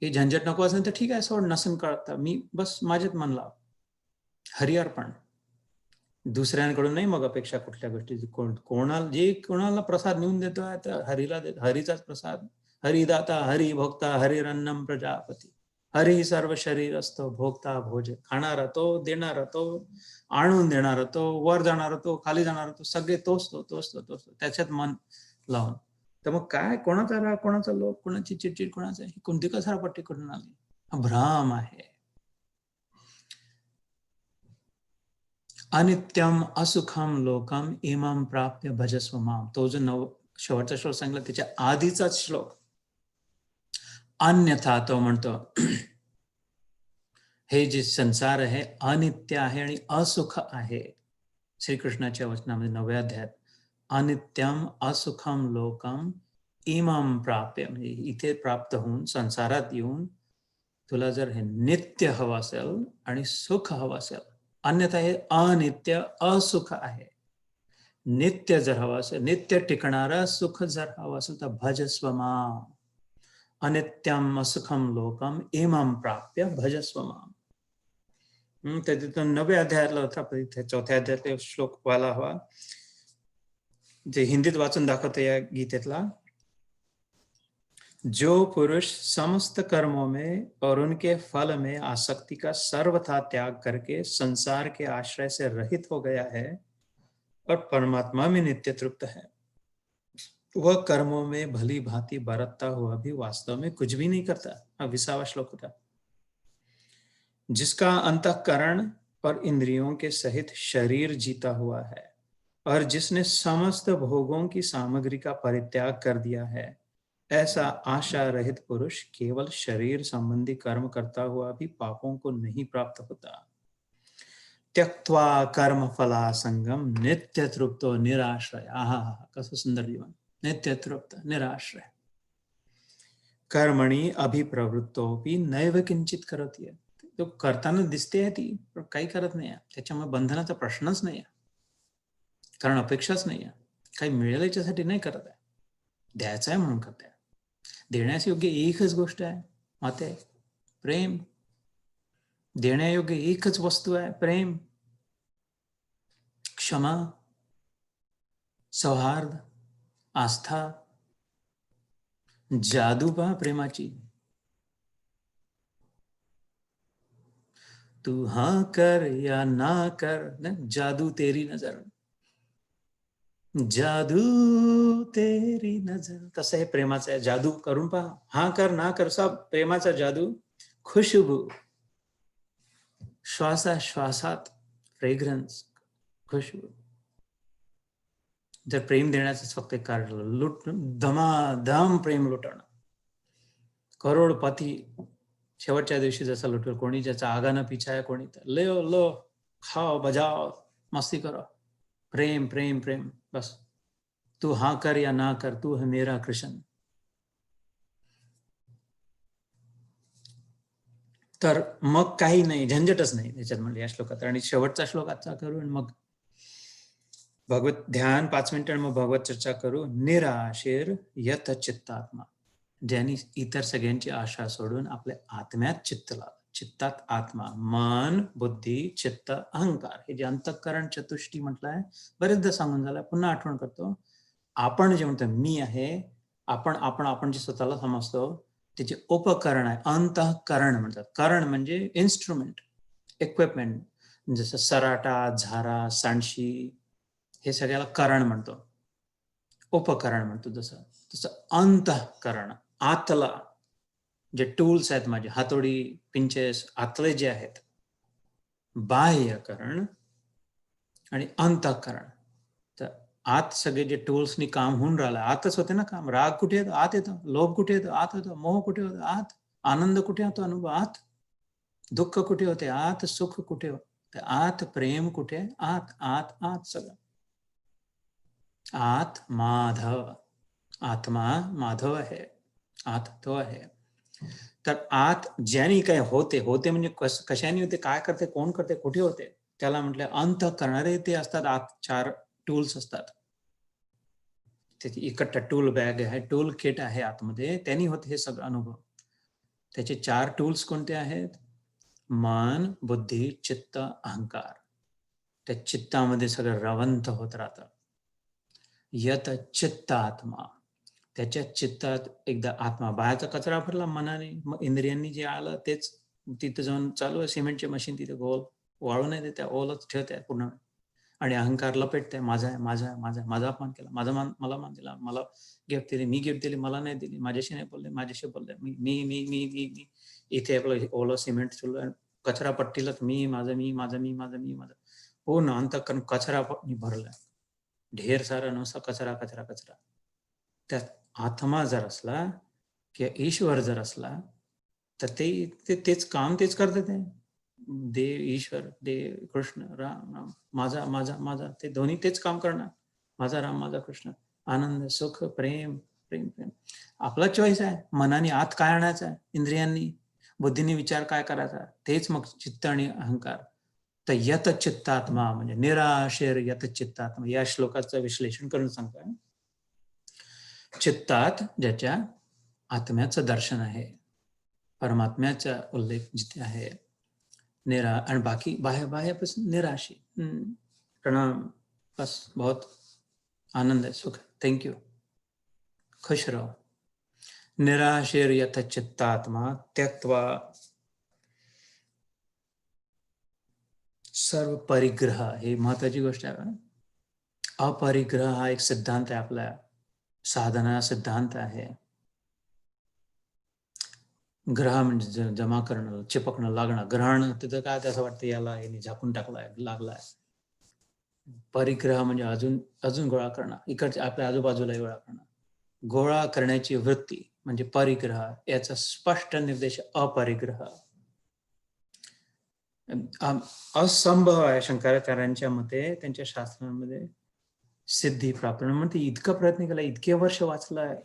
S1: हे झंझट नको असेल तर ठीक आहे, सोड, नसन कळतं, मी बस माझ्यात मन लाव, हरी अर्पण. दुसऱ्यांकडून नाही मग अपेक्षा कुठल्या गोष्टीची. कोणाला प्रसाद नेऊन देतोय तर हरीला देतो, हरीचाच प्रसाद. हरिदाता हरी भोक्ता हरिरन्नम प्रजापती हरी सर्व शरीर असतो भोक्ता भोज. खाणारा तो, देणारा तो, आणून देणारा तो, वर जाणारा तो, खाली जाणारा तो, सगळे तोच तो त्याच्यात मन लावून. तर मग काय, कोणाचा राग, कोणाचा लोभ, कोणाची चिडचिड, कोणाचा कोणती कसारपट्टी करून आली, हा भ्राम आहे. अनित्यम असुखम लोकम इमम प्राप्य भजस्व माम. तो जो शेवटचा श्लोक सांगितला त्याच्या आधीचाच श्लोक. अन्यथा तो म्हणतो हे जे संसार आहे अनित्य आहे आणि असुख आहे. श्रीकृष्णाच्या वचनामध्ये 9व्या अध्यायात अनित्यम असुखम लोकम इमम प्राप्य, म्हणजे इथे प्राप्त होऊन संसारात येऊन तुला जर हे नित्य हवं असेल आणि सुख हवं असेल, अन्यथा हे अनित्य असुख आहे. नित्य जर हवं असेल, नित्य टिकणारं सुख जर हवं असेल तर भजस्व माम. अनित्यम असुखम लोकम इमम प्राप्य भजस्व माम. तर तिथं 9व्या अध्यायातला होता, इथे 4थ्या अध्यायातला श्लोक व्हायला हवा, जे हिंदीत वाचून दाखवतो या गीतेतला. जो पुरुष समस्त कर्मों में और उनके फल में आसक्ति का सर्वथा त्याग करके संसार के आश्रय से रहित हो गया है और परमात्मा में नित्य तृप्त है, वह कर्मों में भली भांति बरतता हुआ भी वास्तव में कुछ भी नहीं करता. 20वां श्लोक होता. जिसका अंतःकरण और इंद्रियों के सहित शरीर जीता हुआ है और जिसने समस्त भोगों की सामग्री का परित्याग कर दिया है, ऐसा आशा रहित पुरुष केवल शरीर संबंधी कर्म करता हुआ भी पापों को नहीं प्राप्त होता. त्यक्त्वा कर्म फला संगम नित्य तृप्तो निराश्रय. आहा, कसं सुंदर जीवन. नित्य तृप्त निराश्रय. कर्मणी अभिप्रवृत्तोपि नैव किंचित करोति. तो करताना दिसते आहे ती, पण काही करत नाही आहे. त्याच्यामुळे बंधनाचा प्रश्नच नाही आहे, कारण अपेक्षाच नाही आहे. काही मिळेल याच्यासाठी नाही करत आहे, द्यायचं आहे म्हणून करत आहे. देण्यास योग्य एकच गोष्ट आहे माते, प्रेम. देण्यायोग्य एकच वस्तू आहे प्रेम, क्षमा, सौहार्द, आस्था. जादू पहा प्रेमाची. तू हाँ कर या ना कर, जादू तेरी नजर, जादू तेरी नजर. तसं हे प्रेमाचं आहे. जादू करून पहा, हा कर ना कर, सब प्रेमाचा जादू. खुशबू, श्वासात फ्रेग्रन्स, खुशबू. जर प्रेम देण्याचं फक्त एक कार्य, लुट, धमाधम प्रेम लुटणं. करोडपती शेवटच्या दिवशी जसा लुटेल, कोणी ज्याचा आगानं पिछा आहे, कोणी तर लो खाओ बजाओ मस्ती करो. प्रेम प्रेम प्रेम, बस. तू हाँ कर या ना कर, तू है मेरा कृष्ण. तर मग काही नाही, झंझटच नाही त्याच्यात म्हणलं या श्लोकात. आणि शेवटचा श्लोक आजचा करू आणि मग भगवत ध्यान 5 मिनिटं, मग भगवत चर्चा करू. निराशीर यत चित्तात्मा, ज्यांनी इतर सगळ्यांची आशा सोडून आपल्या आत्म्यात चित्त लावलं. चित्तात आत्मा, मन, बुद्धी, चित्त, अहंकार. हे जे अंतःकरण चतुष्टी म्हटलंय, बरेचदा सांगून झालं, पुन्हा आठवण करतो. आपण जे म्हणतो मी आहे, आपण जे स्वतःला समजतो, त्याचे उपकरण आहे, अंतःकरण म्हणतात. करण म्हणजे इन्स्ट्रुमेंट, इक्विपमेंट. जसं सराटा, झारा, सांडशी, हे सगळ्याला करण म्हणतो, उपकरण म्हणतो. तसं अंतःकरण, आतला जे टूल्स आहेत माझे, हातोडी, पिंचेस, आतले जे आहेत, बाह्यकरण आणि अंतःकरण. तर आत सगळे जे टूल्सनी काम होऊन राहिलं, आतच होते ना काम. राग कुठे येतो? आत येतो. लोभ कुठे येतो? आत होतो. मोह कुठे होतो? आत. आनंद कुठे होतो? अनुभव आत. दुःख कुठे होते? आत. सुख कुठे होते? तर आत प्रेम कुठे? आत आत आत सगळं. आत माधव, आत्मा माधव आहे, आत तो आहे. तर आत ज्याने काय होते, होते म्हणजे कशाने होते, काय करते, कोण करते, कुठे होते, त्याला म्हटलं अंत करणारे ते असतात. आत 4 टूल्स असतात. त्याची इकट्ठा टूल बॅग आहे, टूल किट आहे आतमध्ये, त्यांनी होते हे सगळं अनुभव. त्याचे 4 टूल्स कोणते आहेत? मन, बुद्धी, चित्त, अहंकार. त्या चित्तामध्ये सगळं रवंथ होत राहतं. यत चित्त आत्मा, त्याच्या चित्तात एकदा आत्मा, बाहेरचा कचरा भरला मनाने, मग इंद्रियांनी जे आलं तेच तिथं जाऊन चालू आहे. सिमेंटची मशीन तिथे गोल वाळू नाही देत्या, ओलच ठेवते पूर्ण. आणि अहंकार लपेटते, माझा आहे, माझा आहे, माझा आहे, माझा अपमान केला, माझा मान, मला मान दिला, मला गिफ्ट दिली, मी गिफ्ट दिली, मला नाही दिली, माझ्याशी नाही बोलले, माझ्याशी बोलले, मी मी मी मी मी मी इथे आपलं ओलं सिमेंट सुरू आहे, कचरा पट्टीलाच मी, माझं मी, माझं मी, माझं मी, माझं पूर्ण अंतःकरण कचरा भरलाय, ढेर सारा नुसता कचरा कचरा कचरा. त्यात आत्मा जर असला किंवा ईश्वर जर असला तर तेच काम तेच करते. ते देव, ईश्वर, देव, कृष्ण, राम, राम, माझा माझा माझा, ते दोन्ही तेच काम करणार. माझा राम, माझा कृष्ण, आनंद, सुख, प्रेम, प्रेम प्रेम. आपला चॉईस आहे, मनाने आत काय आणायचा आहे, इंद्रियांनी, बुद्धीने विचार काय करायचा, तेच मग चित्त आणि अहंकार. तर यत चित्तात्मा म्हणजे निराशेर यत चित्तात्मा, या श्लोकाचं विश्लेषण करून सांगतोय. चित्तात ज्याच्या आत्म्याचं दर्शन आहे, परमात्म्याचा उल्लेख जिथे आहे, आणि बाकी बाह्यापासून निराशी. प्रणाम, बस बहुत आनंद है, सुख, थैंक यू, खुश रहो. निराशेर यथ चित्तात्मा त्यक्त्वा सर्व परिग्रह, हे महत्वाची गोष्ट आहे. अपरिग्रह हा एक सिद्धांत आहे, आपला साधना सिद्धांत आहे. ग्रह म्हणजे जमा करणं, चिपकणं, लागणं. ग्रहण तिथं काय असं वाटतं याला याने झाकून टाकलाय, लागलाय. परिग्रह म्हणजे अजून अजून गोळा करणं, इकडच्या आपल्या आजूबाजूला गोळा करणं. गोळा करण्याची वृत्ती म्हणजे परिग्रह, याचा स्पष्ट निर्देश अपरिग्रह. असंभव आहे शंकराचार्यांच्या मते, त्यांच्या शास्त्रांमध्ये सिद्धी प्राप्त म्हणते. इतका प्रयत्न केला, इतके वर्ष वाचलाय,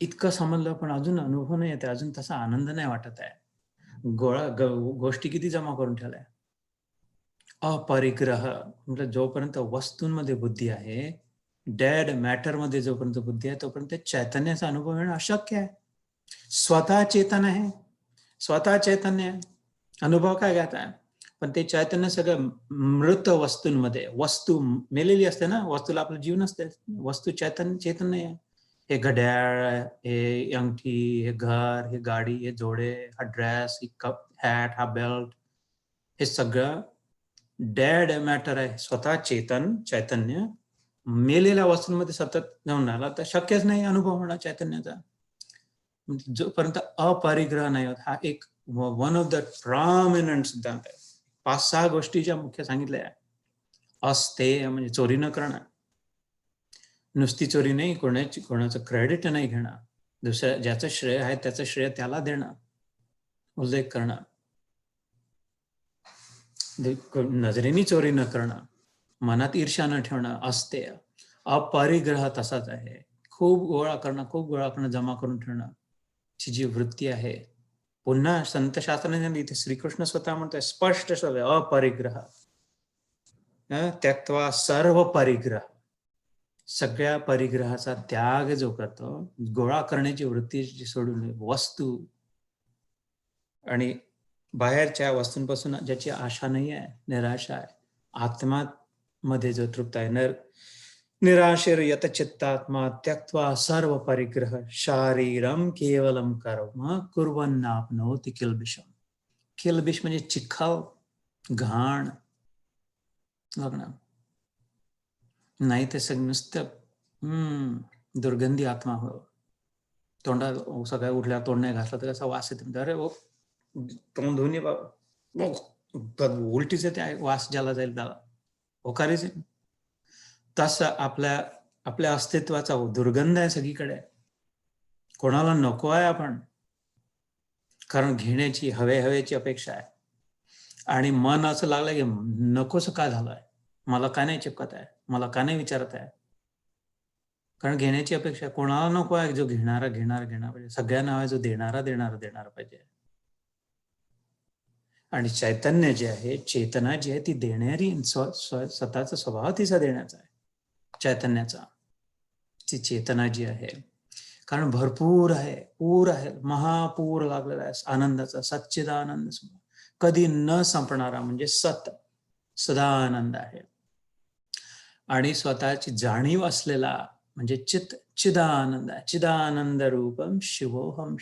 S1: इतकं समजलं, पण अजून अनुभव नाही येते, अजून तसा आनंद नाही वाटत आहे. गोष्टी किती जमा करून ठेवल्या. अपरिग्रह म्हणजे जोपर्यंत वस्तूंमध्ये बुद्धी आहे, डेड मॅटर मध्ये जोपर्यंत बुद्धी आहे, तोपर्यंत चैतन्याचा अनुभव येणं अशक्य आहे. स्वतः चेतन आहे, स्वतः चैतन्य, अनुभव काय घेत आहे, पण ते चैतन्य सगळं मृत वस्तूंमध्ये, वस्तू मेलेली असते ना, वस्तूला आपलं जीव नसते, वस्तू चेतन नाही आहे. हे घड्याळ, हे अंगठी, हे घर, हे गाडी, हे जोडे, हा ड्रेस, ही कप, हॅट, हा बेल्ट, हे सगळं डेड मॅटर आहे. स्वतः चैतन्य मेलेल्या वस्तूंमध्ये सतत जाऊन राहिला तर शक्यच नाही अनुभव होणार चैतन्याचा. जोपर्यंत अपरिग्रह नाही होत, हा एक वन ऑफ द प्रॉमिनंट सिद्धांत आहे. 5-6 गोष्टीच्या मुख्य सांगितल्या आहे. असते म्हणजे चोरी न करणं, नुसती चोरी नाही, कोणाचं क्रेडिट नाही घेणं, दुसऱ्या ज्याचं श्रेय आहे त्याचं श्रेय त्याला देणं, उल्लेख करणं, नजरेनी चोरी न करणं, मनात ईर्ष्या न ठेवणं, असते. अपरिग्रह तसाच आहे, खूप गोळा करणं, जमा करून ठेवणं, ची जी वृत्ती आहे. पुन्हा संत शास्त्राने इथे श्रीकृष्ण स्वतः म्हणतोय स्पष्ट शब्द, अपरिग्रह त्यक्त्वा सर्व परिग्रह, सगळ्या परिग्रहाचा त्याग जो करतो, गोळा करण्याची वृत्ती सोडून वस्तू आणि बाहेरच्या वस्तूंपासून ज्याची आशा नाही आहे, निराशा आहे, आत्मा मध्ये जो तृप्त आहे, निराशेर यत चित्तात्मा त्यक्त्वा सर्व परिग्रह शारीरम केवलम कर्म कुर्वन्नाप्नोति किल्बिषम. किल्बिष म्हणजे चिखल, घाण, लग्न नाही ते सगळं नुसतं दुर्गंधी आत्मा हो. तोंडा सगळ्या उठल्या, तोंड नाही घासला तर कसा वास येतो, अरे ओ तोंड धुवून उलटीच येते, वास ज्याला जाईल त्याला होकारीच. तसं आपल्या अस्तित्वाचा दुर्गंध आहे सगळीकडे, कोणाला नको आहे आपण, कारण घेण्याची हवेची अपेक्षा आहे. आणि मन असं लागलं की नकोसं का झालंय, मला का नाही चिपकत आहे, मला का नाही विचारत आहे. कारण घेण्याची अपेक्षा कोणाला नको आहे, जो घेणारा पाहिजे. सगळ्यांना हवा जो देणारा पाहिजे. आणि चैतन्य जे आहे, चेतना जी आहे ती देणारी, स्वतःचा स्वभाव तिचा देण्याचा आहे, चैतन्याचा. ती चेतना जी आहे, कारण भरपूर आहे, पूर आहे, महापूर लागलेला आहे आनंदाचा, सच्चिदानंद कधी न संपणारा, म्हणजे सदा आनंद आहे. आणि स्वतःची जाणीव असलेला म्हणजे चिदानंद आहे. चिदानंद रूपम शिवोहम.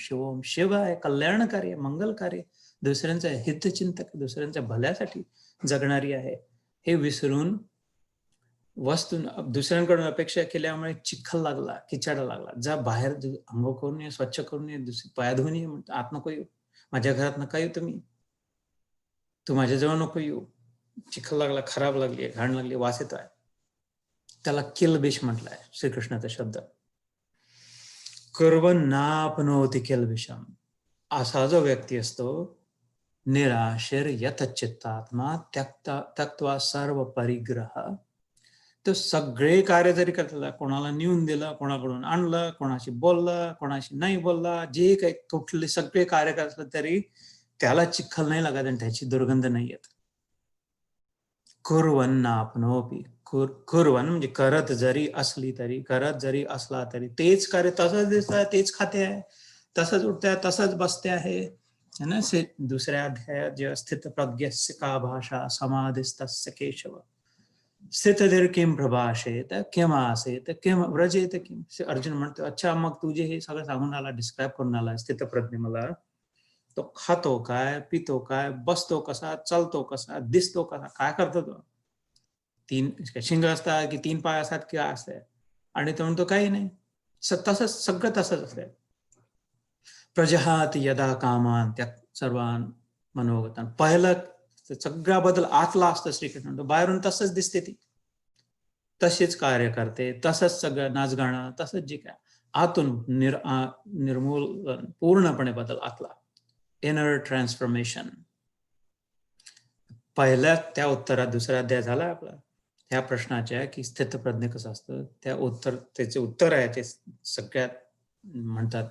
S1: शिव आहे कल्याणकारी, मंगलकारी, दुसऱ्यांचं हितचिंतक, दुसऱ्यांच्या भल्यासाठी जगणारी आहे. हे विसरून वस्तू दुसऱ्यांकडून अपेक्षा केल्यामुळे चिखल लागला, किचाडा लागला. जा बाहेर अंघोळ करून ये, स्वच्छ करून ये, दुसरी पाया धुवून ये, म्हणतो आत नको येऊ, माझ्या घरात नका येऊ तुम्ही, तू माझ्याजवळ नको येऊ, चिखल लागला, खराब लागली, घाण लागली, वास येतोय. त्याला किलबिष म्हटलंय श्रीकृष्णाचा शब्द. कुर्वन् नाप्नोति किल्बिषम. असा जो व्यक्ती असतो, निराशीर यतचित्तात्मा त्यक्त्वा सर्व परिग्रह, तो सगळे कार्य जरी करतला, कोणाला नेऊन दिलं, कोणाकडून आणलं, कोणाशी बोललं, कोणाशी नाही बोलला, जे काही कुठले सगळे कार्य करत तरी त्याला चिखल नाही लागत आणि त्याची दुर्गंध नाही येत. कुर्वन् नाप्नोति. कुर्वन् म्हणजे करत जरी असली तरी, करत जरी असला तरी तेच कार्य तसंच दिसत आहे, तेच खाते आहे, तसंच उठते आहे, तसंच बसते आहे ना. दुसऱ्या अध्यायात जे स्थित प्रज्ञस्य का भाषा समाधिस्तस्य केशव स्थितधीर किम प्रभाषेत किम आसेत किम व्रजेत किम. अर्जुन म्हणतो, अच्छा मग तुझे हे सगळं सांगून आला, डिस्क्राईब करून आला स्थितप्रज्ञ मला, तो खातो काय, पितो काय, बसतो कसा, चालतो कसा, दिसतो कसा, काय करतो तो, तीन शिंग असतात की तीन पाय असतात की काय असते, आणि तो म्हणतो काही नाही, तसंच सगळं तसंच असते. प्रजहात यदा कामान त्या सर्वान मनोगतान. पहिलं सगळ्याबद्दल आतला असतं श्रीकृष्ण, म्हणतो बाहेरून तसंच दिसते, ती तशीच कार्य करते, तसंच सगळं नाचगाणं, तसंच जे काय आतून निर्मूलन पूर्णपणे बदल आतला, इनर ट्रान्सफॉर्मेशन. पहिल्या त्या उत्तरात दुसरा अध्याय झाला आपला ह्या प्रश्नाच्या की स्थितप्रज्ञ कसं असतं, त्याचे उत्तर आहे ते सगळ्यात म्हणतात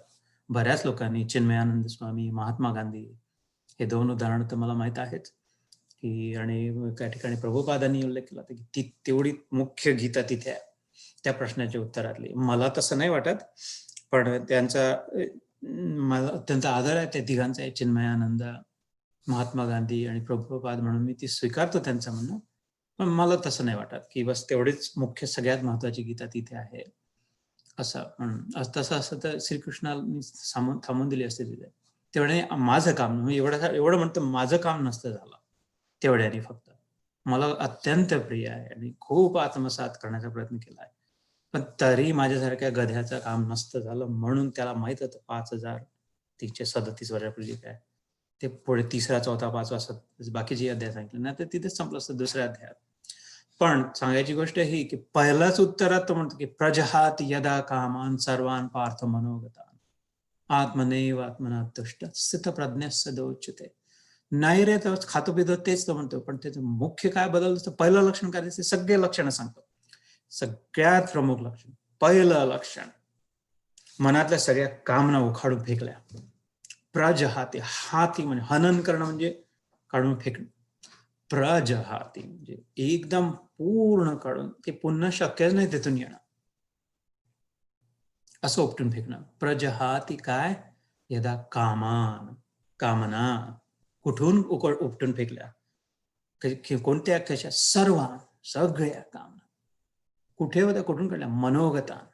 S1: बऱ्याच लोकांनी, चिन्मयानंद स्वामी, महात्मा गांधी, हे दोन उदाहरणं तर मला माहित आहेत की, आणि काही ठिकाणी प्रभुपादांनी उल्लेख केला की ती तेवढी मुख्य गीता तिथे आहे त्या प्रश्नाच्या उत्तरातली. मला तसं नाही वाटत, पण मला अत्यंत आदर आहे त्या तिघांचा आहे, चिन्मयानंद, महात्मा गांधी आणि प्रभुपाद, म्हणून मी ती स्वीकारतो त्यांचं म्हणणं. पण मला तसं नाही वाटत की बस तेवढीच मुख्य सगळ्यात महत्वाची गीता तिथे आहे असं. तसं असं तर श्रीकृष्णाने थांबून दिली असते तिथे. तेवढे माझं काम, एवढं म्हणतं माझं काम नसतं झालं तेवढ्याने. फक्त मला अत्यंत प्रिय आहे आणि खूप आत्मसात करण्याचा प्रयत्न केला आहे, पण तरी माझ्यासारख्या गध्याचं काम नसतं झालं, म्हणून त्याला माहित होतं 5337 वर्षापूर्वी काय ते पुढे तिसरा, चौथा, पाचवा, बाकीची अध्याय सांगितले ना, तर तिथेच संपलं असतं दुसऱ्या अध्यायात. पण सांगायची गोष्ट ही की पहिल्याच उत्तरात तो म्हणतो की प्रजहात यदा कामान सर्वान पार्थ मनोगतान आत्मनैव आत्मना तुष्ट स्थितप्रज्ञस्य दोच्यते. नाही रे, तर खातो पितो तेच तो म्हणतो, पण त्याचं मुख्य काय बदलतं, पहिलं लक्षण काय दिसते, सगळे लक्षणं सांगतो. सगळ्यात प्रमुख लक्षण, पहिलं लक्षण, मनातल्या सगळ्या कामना उखाडून फेकल्या. प्रजहाती, हाती म्हणजे हनन करणं, म्हणजे काढून फेकणं. प्रजहाती म्हणजे एकदम पूर्ण काढून, ते पुन्हा शक्यच नाही तिथून येणं, असं उपटून फेकणं. प्रजहाती काय, यदा कामान, कामना कुठून उपटून फेकल्या, कोणत्या, कशा, सर्व, सगळ्या कामना कुठे होत्या, कुठून काढल्या, मनोगतान.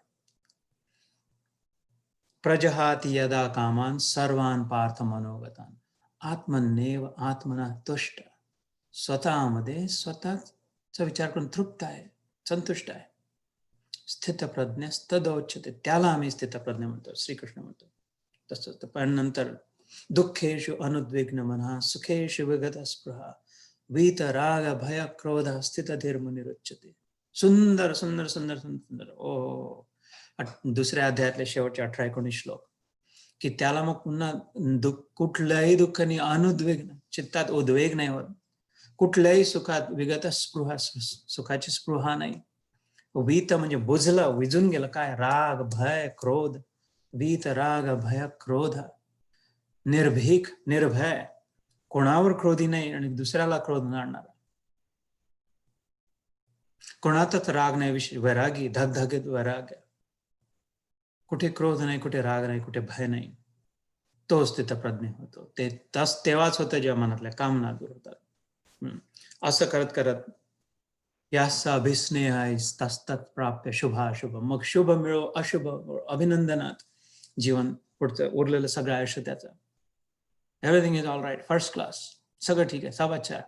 S1: प्रजहाती यदा कामान सर्वान पार्थ मनोगतान आत्मनेव आत्मना तुष्ट. स्वतःमध्ये स्वतःचा विचार करून तृप्त आहे, संतुष्ट आहे. स्थितप्रज्ञ तदोच्यते, त्याला आम्ही स्थितप्रज्ञ म्हणतो, श्रीकृष्ण म्हणतो तसंच. पण नंतर दुःखेषु अनुद्विग्न मनः सुखेषु विगत स्पृहा वीतराग भय क्रोध स्थितधीर्मुनिरुच्यते. सुंदर सुंदर सुंदर सुंदर. ओ, दुसऱ्या अध्यायातले शेवटचे 18-19 श्लोक, की त्याला मग पुन्हा कुठल्याही दुःखाने अनुद्विग्न, चित्तात उद्वेग नाही होत, कुठल्याही सुखात विगत स्पृहा, सुखाची स्पृहा नाही. वीत म्हणजे बुजलं, विजून गेलं. काय? राग, भय, क्रोध. वीत, राग, भय, क्रोध. निर्भीक, निर्भय, कोणावर क्रोधी नाही आणि दुसऱ्याला क्रोध न आणणारा. कोणातच राग नाही, वैरागी, धगधगीत वैराग्य. कुठे क्रोध नाही, कुठे राग नाही, कुठे भय नाही. तो स्थितप्रज्ञ होतो. ते तेव्हाच होतं जेव्हा मनातल्या कामना दूर होतात. असं करत करत यास अभिस्नेह तस्तत प्राप्य शुभाशुभ. मग शुभ मिळो, अशुभ अभिनंदनात जीवन पुढचं उरलेलं सगळं आयुष्य त्याचं. Everything is all right, first class, सगळं ठीक आहे, सब अच्छा आहे.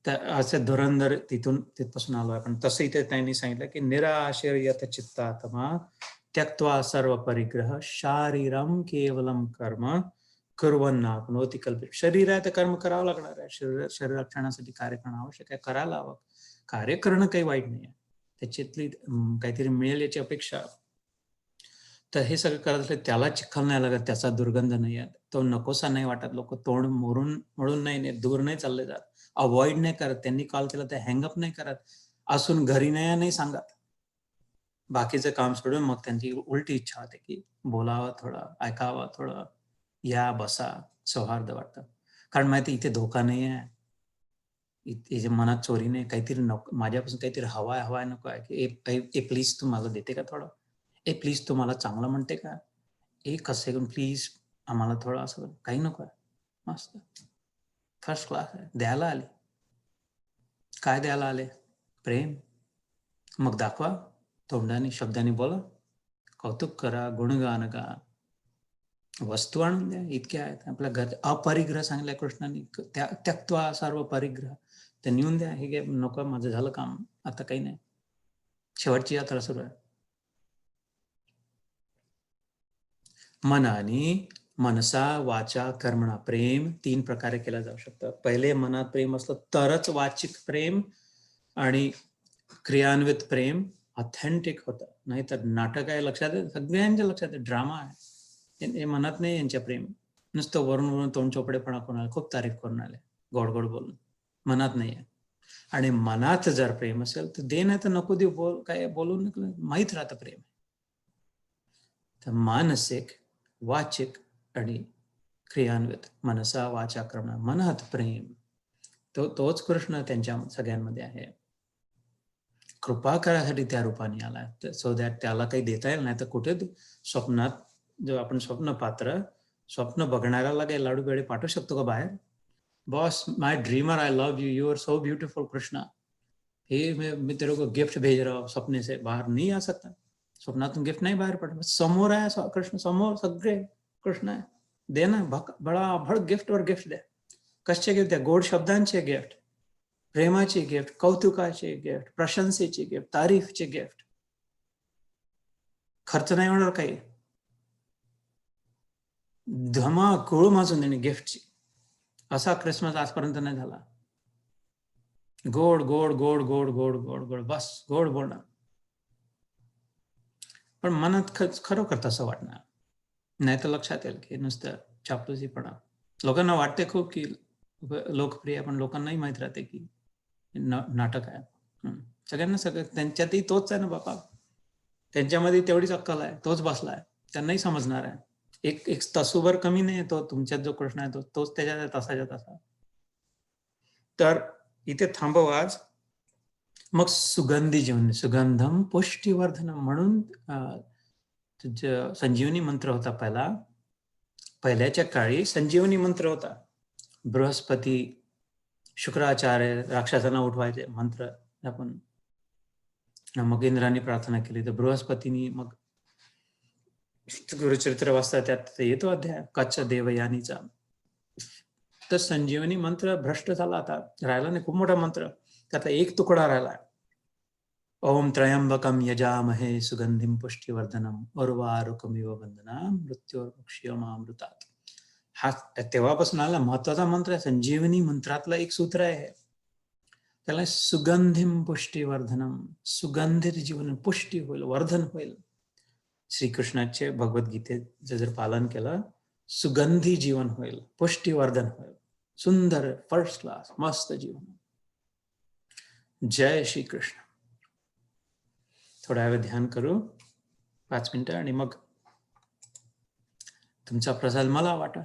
S1: तर असे धुरंधर तिथपासून आलो आपण. तसं इथे त्यांनी सांगितलं की निराशयत चित्तात्मा त्यक्त्वा सर्व परिग्रह शारीरम केवलम कर्म कुर्वन्नाप्नोति कल्पित. शरीर आहे तर कर्म करावं लागणार आहे. शरीर रक्षणासाठी कार्य करणं आवश्यक आहे, करायला हवं. कार्य करणं काही वाईट नाही आहे, त्याच्यातली काहीतरी मिळेल याची अपेक्षा. तर हे सगळं करत असले त्याला चिखल नाही लागत, त्याचा दुर्गंध नाही आहे, तो नकोसा नाही वाटत. लोक तोंड मोडून नाही, दूर नाही चालले जात, अवॉइड नाही करत. त्यांनी कॉल केला तर हँगअप नाही करत, असून घरी नाही सांगत. बाकीचं काम सोडून मग त्यांची उलटी इच्छा होते की बोलावं थोडं, ऐकावं थोडं, या बसा, सौहार्द वाटतं. कारण माहिती इथे धोका नाही आहे, इथे मनात चोरी नाही, काहीतरी नको, माझ्यापासून काहीतरी हवाय नको आहे की ए प्लीज तू मला देते का थोडं, ए प्लीज तू मला चांगलं म्हणते का, एक सेकंड प्लीज, आम्हाला थोडं असं काही नको आहे. मस्त, फर्स्ट क्लास आहे. द्यायला आले, काय द्यायला आले? प्रेम. मग दाखवा, तोंडाने शब्दाने बोला, कौतुक करा, गुणगान गा, वस्तू आणून द्या. इतक्या आहेत आपल्या घर. अपरिग्रह सांगितलंय कृष्णाने, त्यक्त्वा सर्व परिग्रह, ते नेऊन द्या. हे घे, नको, माझं झालं काम, आता काही नाही, शेवटची यात्रा सुरू आहे. मनाने, मनसा वाचा कर्मणा प्रेम 3 प्रकारे केलं जाऊ शकतं. पहिले मनात प्रेम असलं तरच वाचिक प्रेम आणि क्रियान्वित प्रेम ऑथेंटिक होतं. नाहीतर नाटक आहे, लक्षात आहे, सगळ्यांच्या लक्षात आहे, ड्रामा आहे. हे मनात नाही यांच्या प्रेम, नुसतं वरून तोंड चोपडेपणा करून आले, खूप तारीफ करून आले, गोड बोलून. मनात नाही आहे. आणि मनात जर प्रेम असेल तर दे, नाही तर नको दे, बोल, काय बोलून माहीत राहतं प्रेम. तर मानसिक, वाचिक आणि क्रियान्वित, मनसा वाचा कर्मणा, मनात प्रेम, तोच कृष्ण त्यांच्या सगळ्यांमध्ये आहे. कृपा करायसाठी त्या रूपाने आला, सो दॅट त्याला काही देता येईल नाही तर कुठे स्वप्नात, जो आपण स्वप्न पात्र, स्वप्न बघणाऱ्याला काही लाडू पेढे पाठवू शकतो का बाहेर? Boss, my dreamer, I love you, you are so beautiful Krishna, हे मैं तेरे को गिफ्ट भेज रहा हूँ, सपने से बाहर नहीं आ सकता. स्वप्नातून गिफ्ट नाही बाहेर पडत, समोर आहे कृष्ण, समोर सगळे कृष्ण आहे. दे ना, भड गिफ्ट वर गिफ्ट द्या. कशाचे गिफ्ट द्या? गोड शब्दांचे गिफ्ट, प्रेमाचे गिफ्ट, कौतुकाचे गिफ्ट, प्रशंसेचे गिफ्ट, तारीफचे गिफ्ट. खर्च नाही होणार काही, धमाकूळ माजून देणे गिफ्टची. असा क्रिसमस आजपर्यंत नाही झाला. गोड गोड गोड गोड गोड गोड गोड, बस गोड बोलणार. पण मनात खरोखर तसं वाटणार नाही, तर लक्षात येईल की नुसतं चापलुसीपणा. लोकांना वाटते खूप की लोकप्रिय, पण लोकांनाही माहित राहते की नाटक आहे. सगळ्यांना सगळं त्यांच्यातही तोच आहे ना बापा, त्यांच्यामध्ये तेवढीच अक्कल आहे, तोच बसलाय, त्यांनाही समजणार आहे. एक तसूभर कमी नाही, तो तुमच्यात जो कृष्ण आहे तोच त्याच्या तसाच्या तसा. तर इथे थांबव आज. मग सुगंधी जीवन, सुगंधम पुष्टिवर्धनम म्हणून संजीवनी मंत्र होता. पहिल्याच्या काळी संजीवनी मंत्र होता. बृहस्पती, शुक्राचार्य राक्षसांना उठवायचे मंत्र. आपण मग इंद्राने प्रार्थना केली तर बृहस्पतीनी, मग गुरुचरित्र वाचता त्यात येतो अध्याय कच्छ देवयानीचा. तर संजीवनी मंत्र भ्रष्ट झाला, आता राहिला नाही, खूप मोठा मंत्र, त्याचा एक तुकडा राहिला. ओम त्र्यंबकम यजामहे सुगंधिम पुष्टिवर्धनम उर्वारुकमिव बंधनाम मृत्युर्मुक्षीयमामृतात्. हा तेव्हापासून आला महत्वाचा मंत्र आहे. संजीवनी मंत्रातला एक सूत्र आहे, त्याला सुगंधिम पुष्टिवर्धनम. सुगंधित जीवन, पुष्टी होईल, वर्धन होईल. श्रीकृष्णाचे भगवद्गीतेचं जर पालन केलं, सुगंधी जीवन होईल, पुष्टिवर्धन होईल. सुंदर फर्स्ट क्लास मस्त जीवन. जय श्री कृष्ण. थोड्या वेळ ध्यान करू 5 मिनिटं आणि मग तुमचा प्रसाद मला वाटा.